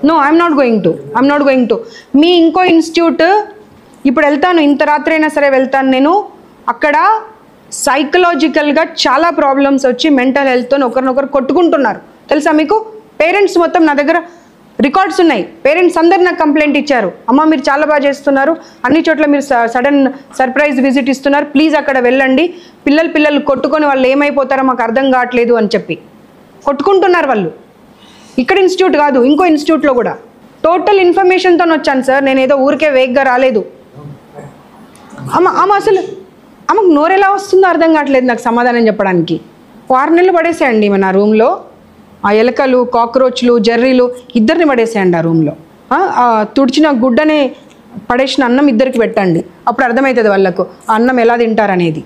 No, I'm not going to. మీ ఇంకో ఇన్స్టిట్యూట్ ఇప్పుడు వెళ్తాను, ఇంత రాత్రి అయినా సరే వెళ్తాను నేను. అక్కడ సైకలాజికల్గా చాలా ప్రాబ్లమ్స్ వచ్చి మెంటల్ హెల్త్తో ఒకరినొకరు కొట్టుకుంటున్నారు తెలుసా మీకు? పేరెంట్స్ మొత్తం నా దగ్గర రికార్డ్స్ ఉన్నాయి. పేరెంట్స్ అందరు నాకు కంప్లైంట్ ఇచ్చారు, అమ్మ మీరు చాలా బాగా చేస్తున్నారు, అన్ని చోట్ల మీరు సడన్ సర్ప్రైజ్ విజిట్ ఇస్తున్నారు, ప్లీజ్ అక్కడ వెళ్ళండి, పిల్లలు కొట్టుకొని వాళ్ళు ఏమైపోతారో మాకు అర్థం కావట్లేదు అని చెప్పి కొట్టుకుంటున్నారు వాళ్ళు. ఇక్కడ ఇన్స్టిట్యూట్ కాదు, ఇంకో ఇన్స్టిట్యూట్లో కూడా. టోటల్ ఇన్ఫర్మేషన్తో వచ్చాను సార్, నేను ఏదో ఊరికే వేగ్గా రాలేదు. ఆమె అసలు ఆమెకు నోరెలా వస్తుందో అర్థం కావట్లేదు నాకు సమాధానం చెప్పడానికి. 6 నెలలు పడేసేయండి మన రూమ్లో. ఆ ఎలకలు, కాక్రోచ్లు, జర్రీలు ఇద్దరిని పడేసేయండి ఆ రూమ్లో. తుడిచిన గుడ్డని పడేసిన అన్నం ఇద్దరికి పెట్టండి, అప్పుడు అర్థమవుతుంది వాళ్ళకు ఆ అన్నం ఎలా తింటారనేది.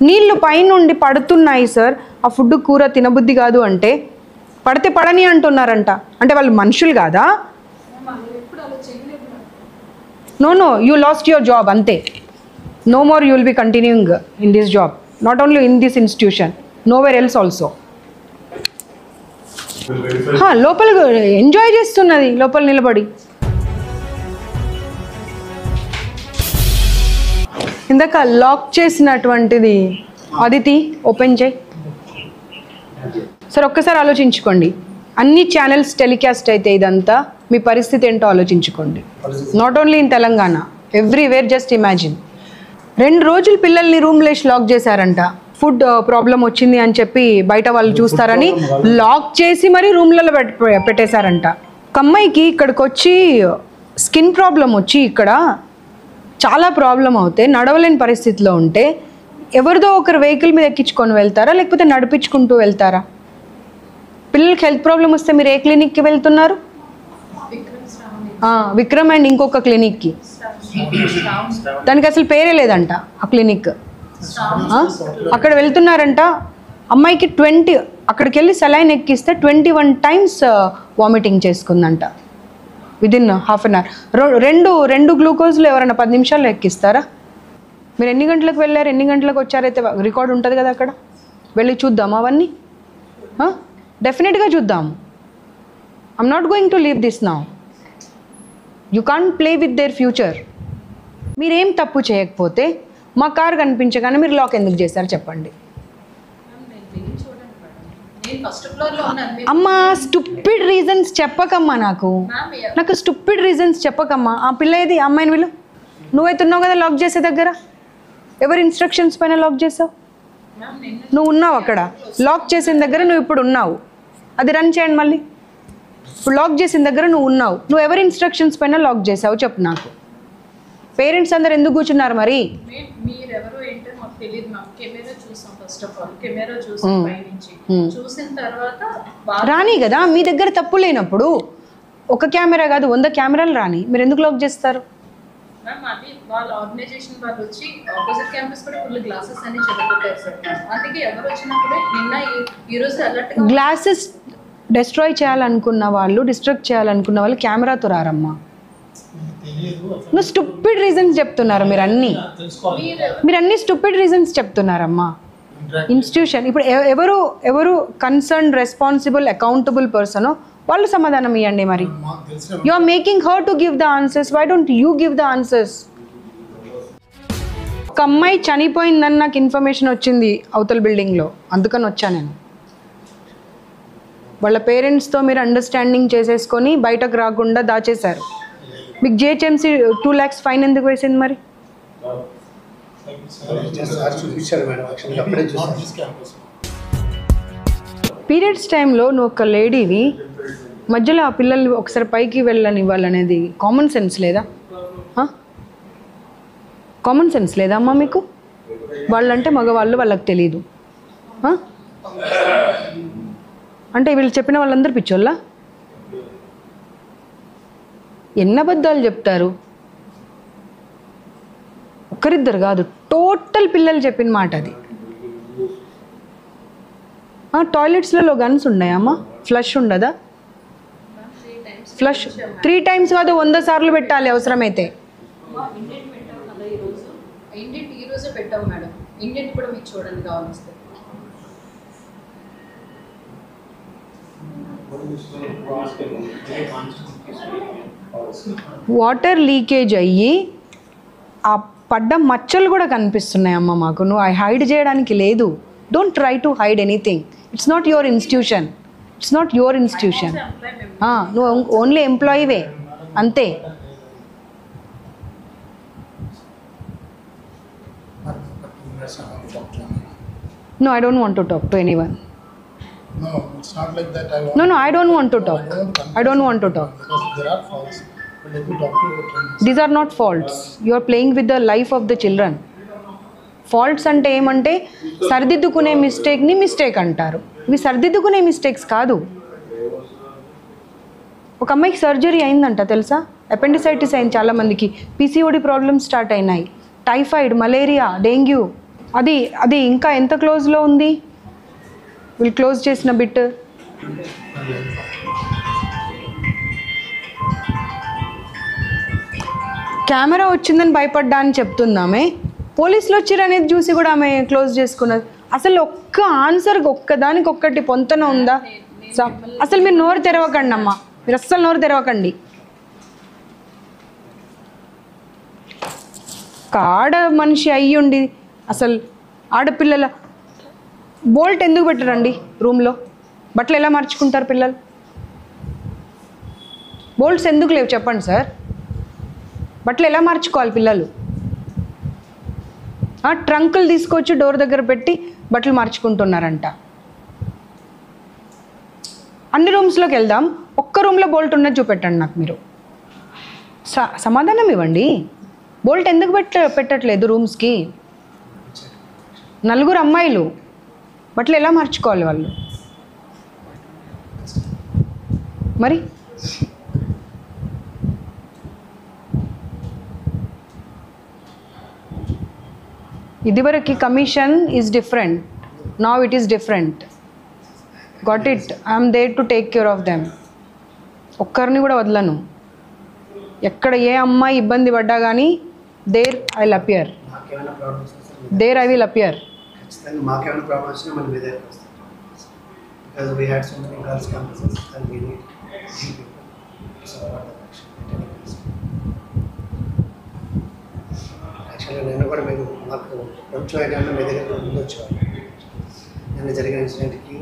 నీళ్ళు పైనుండి పడుతున్నాయి సార్, ఆ ఫుడ్ కూర తినబుద్ధి కాదు అంటే పడితే పడని అంటున్నారంట. అంటే వాళ్ళు మనుషులు కాదా? No you lost your job అంతే. No more you will be continuing in this job, not only in this institution, nowhere else also. లోపల ఎంజాయ్ చేస్తున్నది లోపల నిలబడి. ఇందాక లాక్ చేసినటువంటిది అదితి ఓపెన్ చేయి సార్. ఒక్కసారి ఆలోచించుకోండి, అన్ని ఛానల్స్ టెలికాస్ట్ అయితే ఇదంతా మీ పరిస్థితి ఏంటో ఆలోచించుకోండి. Not only in Telangana, everywhere. Just imagine. 2 రోజులు పిల్లల్ని రూమ్లో వేసి లాక్ చేశారంట. ఫుడ్ ప్రాబ్లం వచ్చింది అని చెప్పి బయట వాళ్ళు చూస్తారని లాక్ చేసి మరీ రూమ్లలో పెట్టేశారంట. ఒక అమ్మాయికి ఇక్కడికి వచ్చి స్కిన్ ప్రాబ్లం వచ్చి ఇక్కడ చాలా ప్రాబ్లం అవుతే నడవలేని పరిస్థితిలో ఉంటే ఎవరిదో ఒకరు వెహికల్ మీద ఎక్కించుకొని వెళ్తారా, లేకపోతే నడిపించుకుంటూ వెళ్తారా? పిల్లలకి హెల్త్ ప్రాబ్లం వస్తే మీరు ఏ క్లినిక్కి వెళ్తున్నారు? విక్రమ్ అండ్ ఇంకొక క్లినిక్కి. దానికి అసలు పేరే లేదంట ఆ క్లినిక్. అక్కడ వెళ్తున్నారంట. అమ్మాయికి 20 అక్కడికి వెళ్ళి సెలైన్ ఎక్కిస్తే 21 times వామిటింగ్ చేసుకుందంట విదిన్ హాఫ్ అన్ అవర్. రెండు గ్లూకోజ్లు ఎవరైనా 10 నిమిషాల్లో ఎక్కిస్తారా? మీరు ఎన్ని గంటలకు వెళ్ళారు, ఎన్ని గంటలకు వచ్చారైతే రికార్డు ఉంటుంది కదా అక్కడ. వెళ్ళి చూద్దాం అవన్నీ, డెఫినెట్గా చూద్దాం. I'm not going to leave this now. You can't play with their future. మీరేం తప్పు చేయకపోతే మా కారు కనిపించగానే మీరు లాక్ ఎందుకు చేశారు చెప్పండి. అమ్మా స్టూపిడ్ రీజన్స్ చెప్పకమ్మా, నాకు స్టూపిడ్ రీజన్స్ చెప్పకమ్మా. ఆ పిల్ల ఏది, అమ్మాయిని వీళ్ళు నువ్వైతున్నావు కదా లాక్ చేసే దగ్గర. ఎవరి ఇన్స్ట్రక్షన్స్ పైన లాక్ చేసావు? నువ్వు ఉన్నావు అక్కడ లాక్ చేసిన దగ్గర, నువ్వు ఇప్పుడు ఉన్నావు. అది రన్ చేయండి మళ్ళీ. ఇప్పుడు లాక్ చేసిన దగ్గర నువ్వు ఉన్నావు, నువ్వు ఎవరి ఇన్స్ట్రక్షన్స్ పైన లాక్ చేసావు చెప్పు నాకు. పేరెంట్స్ అందరు ఎందుకు కూర్చున్నారు మరి? రాని కదా మీ దగ్గర తప్పు లేనప్పుడు. ఒక కెమెరా కాదు 100 కెమెరాలు రాని, మీరు ఎందుకు లాక్ చేస్తారు? గ్లాసెస్ డిస్ట్రాయ్ చేయాలనుకున్న వాళ్ళు, డిస్ట్రాక్ట్ చేయాలనుకున్న వాళ్ళు కెమెరాతో రారమ్మా. నువ్వు స్టూపిడ్ రీజన్స్ చెప్తున్నారు మీరు అన్ని స్టూపిడ్ రీజన్స్ చెప్తున్నారమ్మా. ఇన్స్టిట్యూషన్ ఇప్పుడు ఎవరు కన్సర్న్, రెస్పాన్సిబుల్, అకౌంటబుల్ పర్సనో వాళ్ళు సమాధానం ఇవ్వండి. మరి you are making her to give the answers. Why don't you give the answers? ఒక అమ్మాయి చనిపోయిందని నాకు ఇన్ఫర్మేషన్ వచ్చింది అవతల బిల్డింగ్లో, అందుకని వచ్చా నేను. వాళ్ళ పేరెంట్స్తో మీరు అండర్స్టాండింగ్ చేసేసుకొని బయటకు రాకుండా దాచేశారు. మీకు జిహెచ్ఎంసీ 2 lakhs ఫైన్ ఎందుకు వేసింది మరి? పీరియడ్స్ టైంలో నువ్వు ఒక లేడీవి, మధ్యలో ఆ పిల్లల్ని ఒకసారి పైకి వెళ్ళనివ్వాలనేది కామన్ సెన్స్ లేదా? కామన్ సెన్స్ లేదా అమ్మా మీకు? వాళ్ళంటే మగవాళ్ళు, వాళ్ళకి తెలీదు అంటే వీళ్ళు చెప్పిన వాళ్ళందరూ పిచ్చోళ్ళా? ఎన్ని అబద్ధాలు చెప్తారు? ఒక్కరిద్దరు కాదు, టోటల్ పిల్లలు చెప్పిన మాట అది. టాయిలెట్స్లలో గన్స్ ఉన్నాయమ్మా? ఫ్లష్ ఉండదా? ఫ్లష్ 3 times కాదు 100 సార్లు పెట్టాలి అవసరమైతే. వాటర్ లీకేజ్ అయ్యి ఆ పడ్డ మచ్చలు కూడా కనిపిస్తున్నాయమ్మా మాకు. నువ్వు హైడ్ చేయడానికి లేదు. Don't try to hide anything. It's not your institution. నువ్వు ఓన్లీ ఎంప్లాయీవే అంతే. No, I don't want to talk to anyone. No, it's not like that. No, I don't want to talk. I don't want to talk. Because there are files. Let me talk to you. These are not faults. You are playing with the life of the children. Faults అంటే ఏమంటే సరిదిద్దుకునే మిస్టేక్ని mistake అంటారు. ఇవి సరిదిద్దుకునే mistakes కాదు. ఒక అమ్మాయికి surgery అయిందంట తెలుసా, appendicitis అయింది చాలామందికి, పీసీఓడి ప్రాబ్లమ్స్ స్టార్ట్ అయినాయి, టైఫాయిడ్, మలేరియా, డెంగ్యూ. అది ఇంకా ఎంత క్లోజ్లో ఉంది? వీళ్ళు క్లోజ్ చేసిన బిట్. కెమెరా వచ్చిందని భయపడ్డా అని చెప్తుందామే, పోలీసులు వచ్చిర్రు అనేది చూసి కూడా ఆమె క్లోజ్ చేసుకున్నది. అసలు ఒక్క ఆన్సర్ ఒక్కదానికి ఒక్కటి పొంతన ఉందా? అసలు మీరు నోరు తెరవకండి అమ్మా, మీరు అస్సలు నోరు తెరవకండి. ఒక ఆడ మనిషి అయ్యుండి అసలు ఆడపిల్లల బోల్ట్ ఎందుకు పెట్టరండి రూమ్లో? బట్టలు ఎలా మార్చుకుంటారు పిల్లలు? బోల్ట్స్ ఎందుకు లేవు చెప్పండి సార్? బట్టలు ఎలా మార్చుకోవాలి పిల్లలు? ట్రంకులు తీసుకొచ్చి డోర్ దగ్గర పెట్టి బట్టలు మార్చుకుంటున్నారంట. అన్ని రూమ్స్లోకి వెళ్దాం, ఒక్క రూమ్లో బోల్ట్ ఉన్నది చూపెట్టండి నాకు మీరు. సమాధానం ఇవ్వండి. బోల్ట్ ఎందుకు పెట్టట్లేదు రూమ్స్కి? 4 అమ్మాయిలు బట్టలు ఎలా మార్చుకోవాలి వాళ్ళు మరి? ఇదివరకు commission is different, now it is different. Got it? I'm there to take care of them. ఒక్కరిని కూడా వదలను. ఎక్కడ ఏ అమ్మాయి ఇబ్బంది పడ్డా కానీ there I will appear, there I will appear. ఖచ్చితంగా మాకేమైనా ప్రాబ్లమ్ వచ్చినా మనం మీదే వస్తాం. Because we had so many girls campuses and we need యాక్చువల్గా నేను కూడా మీరు మాకు కొంచెం అయినా మీ దగ్గర ముందు వచ్చేవాళ్ళు. నిన్న జరిగిన ఇన్సిడెంట్కి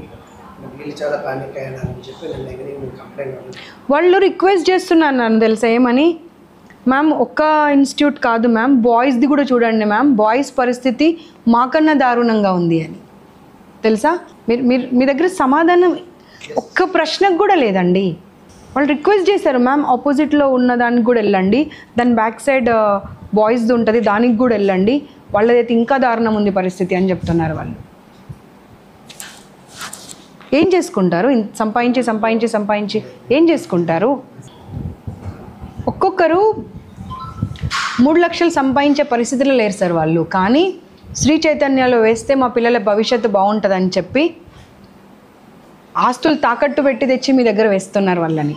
వీళ్ళు చాలా పానిక్ అయ్యానని చెప్పి నేను దగ్గర మీరు కంప్లైంట్ వాళ్ళు రిక్వెస్ట్ చేస్తున్నాను నన్ను తెలుసా ఏమని, మ్యామ్ ఒక్క ఇన్స్టిట్యూట్ కాదు మ్యామ్, బాయ్స్ది కూడా చూడండి మ్యామ్, బాయ్స్ పరిస్థితి మాకన్నా దారుణంగా ఉంది అని. తెలుసా? మీరు మీ దగ్గర సమాధానం ఒక్క ప్రశ్నకు కూడా లేదండి. వాళ్ళు రిక్వెస్ట్ చేశారు, మ్యామ్ ఆపోజిట్లో ఉన్న దానికి కూడా వెళ్ళండి, దాని బ్యాక్ సైడ్ బాయ్స్ది ఉంటుంది దానికి కూడా వెళ్ళండి, వాళ్ళదైతే ఇంకా దారుణం ఉంది పరిస్థితి అని చెప్తున్నారు. వాళ్ళు ఏం చేసుకుంటారు? సంపాదించి సంపాదించి సంపాదించి ఏం చేసుకుంటారు? ఒక్కొక్కరు 3 లక్షలు సంపాదించే పరిస్థితిలో లేరు సార్ వాళ్ళు. కానీ శ్రీ చైతన్యలో వేస్తే మా పిల్లల భవిష్యత్తు బాగుంటుందని చెప్పి ఆస్తులు తాకట్టు పెట్టి తెచ్చి మీ దగ్గర వేస్తున్నారు వాళ్ళని.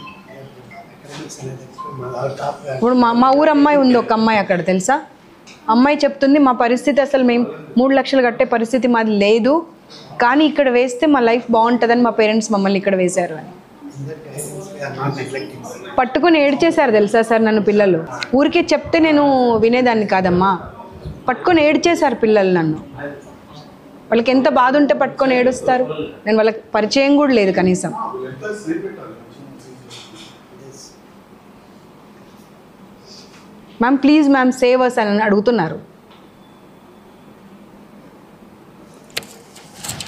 ఇప్పుడు మా ఊరు అమ్మాయి ఉంది, ఒక అమ్మాయి అక్కడ తెలుసా, అమ్మాయి చెప్తుంది మా పరిస్థితి అసలు మేము 3 లక్షలు కట్టే పరిస్థితి మాది లేదు, కానీ ఇక్కడ వేస్తే మా లైఫ్ బాగుంటుందని మా పేరెంట్స్ మమ్మల్ని ఇక్కడ వేశారు అని. పట్టుకొని ఏడ్చేశారు తెలుసా సార్ నన్ను పిల్లలు. ఊరికే చెప్తే నేను వినేదాన్ని కాదమ్మా, పట్టుకొని ఏడ్చేశారు పిల్లలు నన్ను. వాళ్ళకి ఎంత బాధ ఉంటే పట్టుకొని ఏడుస్తారు? నేను వాళ్ళకి పరిచయం కూడా లేదు కనీసం. Ma'am please ma'am save us అని అడుగుతున్నారు.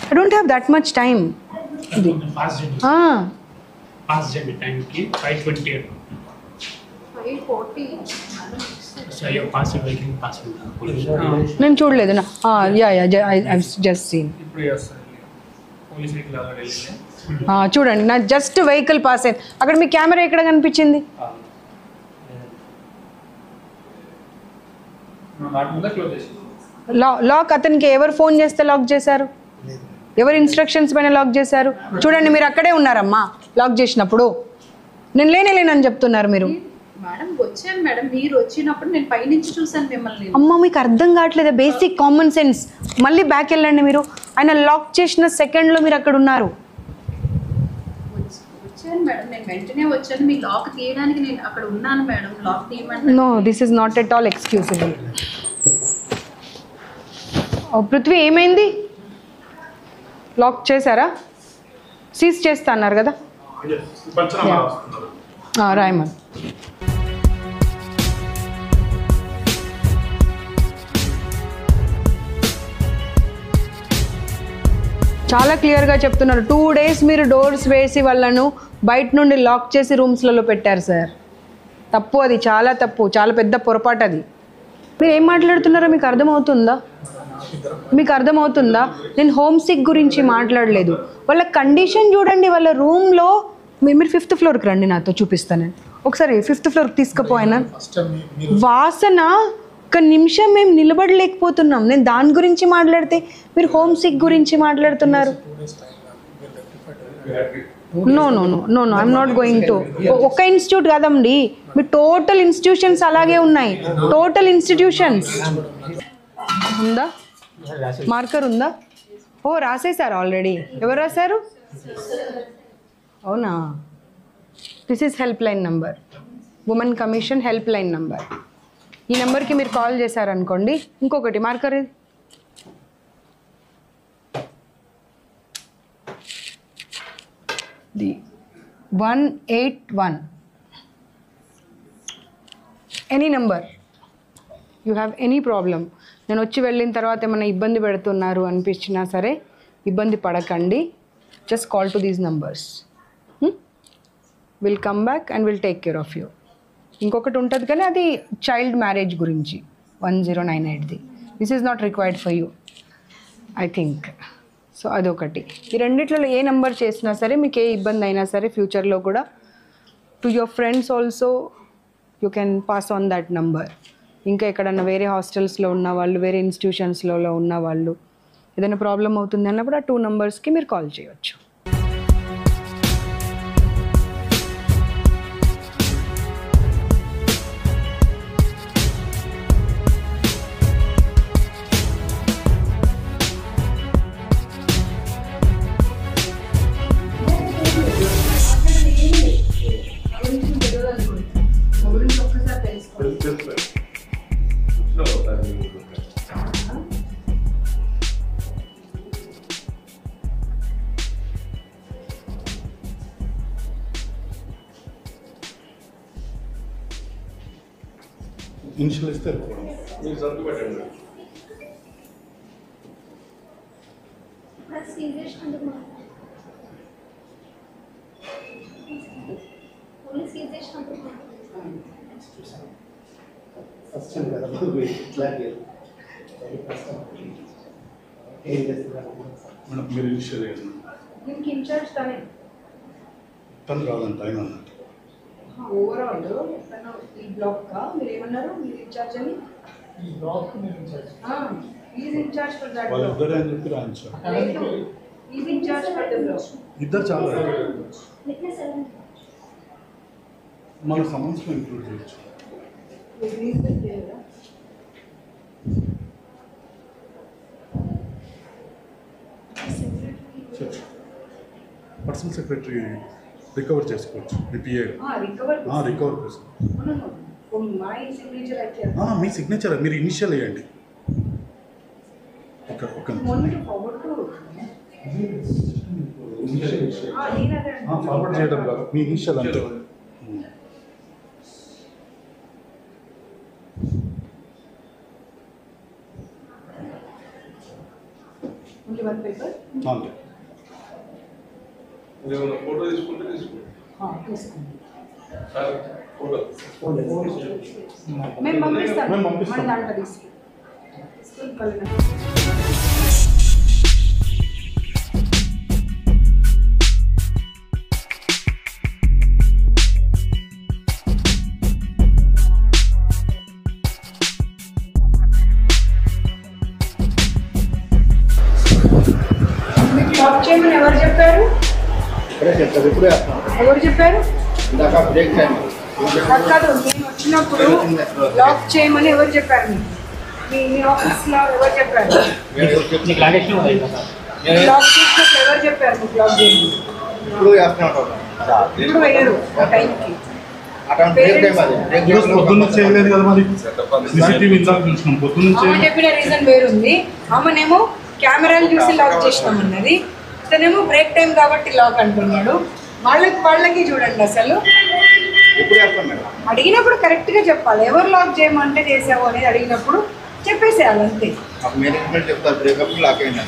I don't have that much time. Fast journey time ki 5:20. 5:40. So your fast vehicle pass police. నేను చూడలేదు నా. I just seen. ఇప్పుడు చేస్తారు పోలీస్ వెహికల్ అలా వెళ్ళింది. చూడండి నా జస్ట్ వెహికల్ పాస్ అయింది. అక్కడ మీ కెమెరా ఎక్కడ కనిపించింది? లాక్ అతనికి ఎవరు ఫోన్ చేస్తే లాక్ చేశారు? ఎవరు ఇన్స్ట్రక్షన్స్ పైన లాక్ చేశారు? చూడండి మీరు అక్కడే ఉన్నారమ్మా లాక్ చేసినప్పుడు. నేను లేనని చెప్తున్నారు మీరు. మేడం వచ్చాను మేడం, మీరు వచ్చినప్పుడు నేను పైనుంచి చూసాను మిమ్మల్ని. అమ్మ మీకు అర్థం కావట్లేదు బేసిక్ కామన్ సెన్స్. మళ్ళీ బ్యాక్ వెళ్ళండి మీరు. ఆయన లాక్ చేసిన సెకండ్లో మీరు అక్కడ ఉన్నారు. వచ్చాను మేడం, నేను వెంటనే వచ్చాను, మీ లాక్ తీయడానికి నేను అక్కడ ఉన్నాను మేడం. లాక్ తీయమంటే no this is not at all excusable. Prithvi ఏమైంది? లాక్ చేశారా? సీజ్ చేస్తా అన్నారు కదా. రాయమన్ చాలా క్లియర్గా చెప్తున్నారు. 2 days మీరు డోర్స్ వేసి వాళ్ళను బయట నుండి లాక్ చేసి రూమ్స్లలో పెట్టారు సార్. తప్పు, అది చాలా తప్పు, చాలా పెద్ద పొరపాటు అది. మీరు ఏం మాట్లాడుతున్నారో మీకు అర్థమవుతుందా? నేను హోమ్ సిక్ గురించి మాట్లాడలేదు. వాళ్ళ కండిషన్ చూడండి, వాళ్ళ రూమ్లో. మీరు 5th ఫ్లోర్కి రండి, నాతో చూపిస్తాను. నేను ఒకసారి 5th ఫ్లోర్కి తీసుకుపోయినా. వాసన, ఒక నిమిషం మేము నిలబడలేకపోతున్నాం. నేను దాని గురించి మాట్లాడితే మీరు హోమ్ సిక్ గురించి మాట్లాడుతున్నారు. No I'm not going to. ఒక్క ఇన్స్టిట్యూట్ కాదండి, మీ టోటల్ ఇన్స్టిట్యూషన్స్ అలాగే ఉన్నాయి. టోటల్ ఇన్స్టిట్యూషన్స్ ఉందా? మార్కర్ ఉందా? ఓ రాసేసారు ఆల్రెడీ. ఎవరు రాశారు? అవునా? This is help line number, women commission help line number. ఈ నెంబర్కి మీరు కాల్ చేశారనుకోండి. ఇంకొకటి మార్కర్ ఇది 181. Any number, you have any problem. నేను వచ్చి వెళ్ళిన తర్వాత ఏమైనా ఇబ్బంది పెడుతున్నారు అనిపించినా సరే ఇబ్బంది పడకండి. Just call to these numbers. Will come back and will take care of you. ఇంకొకటి ఉంటుంది కానీ అది చైల్డ్ మ్యారేజ్ గురించి 1098ది. This is not required for you I think. So అదొకటి. ఈ రెండిట్లలో ఏ నెంబర్ చేసినా సరే మీకు ఏ ఇబ్బంది అయినా సరే ఫ్యూచర్లో కూడా to your friends also you can pass on that number. ఇంకా ఎక్కడన్నా వేరే హాస్టల్స్లో ఉన్న వాళ్ళు, వేరే ఇన్స్టిట్యూషన్స్లో ఉన్న వాళ్ళు ఏదైనా ప్రాబ్లం అవుతుంది అన్నప్పుడు ఆ 2 నంబర్స్కి మీరు కాల్ చేయవచ్చు. ఇనిషియల్ ఇస్తే మీరు సర్దు పెట్టండి. మేడం మీరు ఇనిషియల్ దీనికి ఇన్ఛార్జ్ తనే. తను రాదంట ఆయన అన్నట్టు. ఓవరాల్ ఈ బ్లాక్ మీరు ఏమన్నారు? మీరు ఇన్ఛార్జ్ అని. ఈ బ్లాక్ నేను in charge. Is in charge for that వాళ్ళు బ్లాక్. ఇద్దరే అని చెప్పి రాయించారు. Is in charge for the block. ఇద్దరు చాలా మన సమస్యలో ఇంక్లూడ్ చేయొచ్చు. పర్సనల్ సెక్రటరీ రికవర్ చేసుకోవచ్చు. మీ పిఏ రికవర్ చేసుకోవచ్చు. మీ సిగ్నేచర్ మీరు ఇనిషియల్ వేయండి. ఫార్వర్డ్ చేయడం కాదు, మీ ఇనిషియల్ అంతే. అంతే. ఫోటో తీసుకుంటే తీసుకోండి. సార్ ఫోటో మేము పంపిస్తాం. మేము పంపిస్తాం. మన దాంట్లో తీసుకు. జాబ్ చేయమని ఎవరు చెప్పారు? ఎవరు చెప్పారు? కాదు, నేను వచ్చినప్పుడు లాక్ చేయమని ఎవరు చెప్పారు? మీ ఆఫీస్లో ఎవరు చెప్పారు? లాక్ చేసినప్పుడు ఎవరు చెప్పారు మీకు లాక్ చేయమని? ఇప్పుడు వేయరు ఆ టైంకి. పొద్దున్న చేయలేదు కదా మరి. సీసీటీవీ ఇందాక చూసినాం. పొద్దున్న ఆమె చెప్పిన రీజన్ వేరుంది. ఆమెనేమో కెమెరాలు చూసి లాక్ చేసినామన్నది, ఇతనేమో బ్రేక్ టైం కాబట్టి లాక్ అంటున్నాడు. వాళ్ళకి చూడండి, అసలు అడిగినప్పుడు కరెక్ట్గా చెప్పాలి. ఎవరు లాక్ చేయమంటే చేసావు అనేది అడిగినప్పుడు చెప్పేసేయాలి అంతే. మేనేజ్మెంట్ చెప్తారు బ్రేకప్ లాక్ అయినా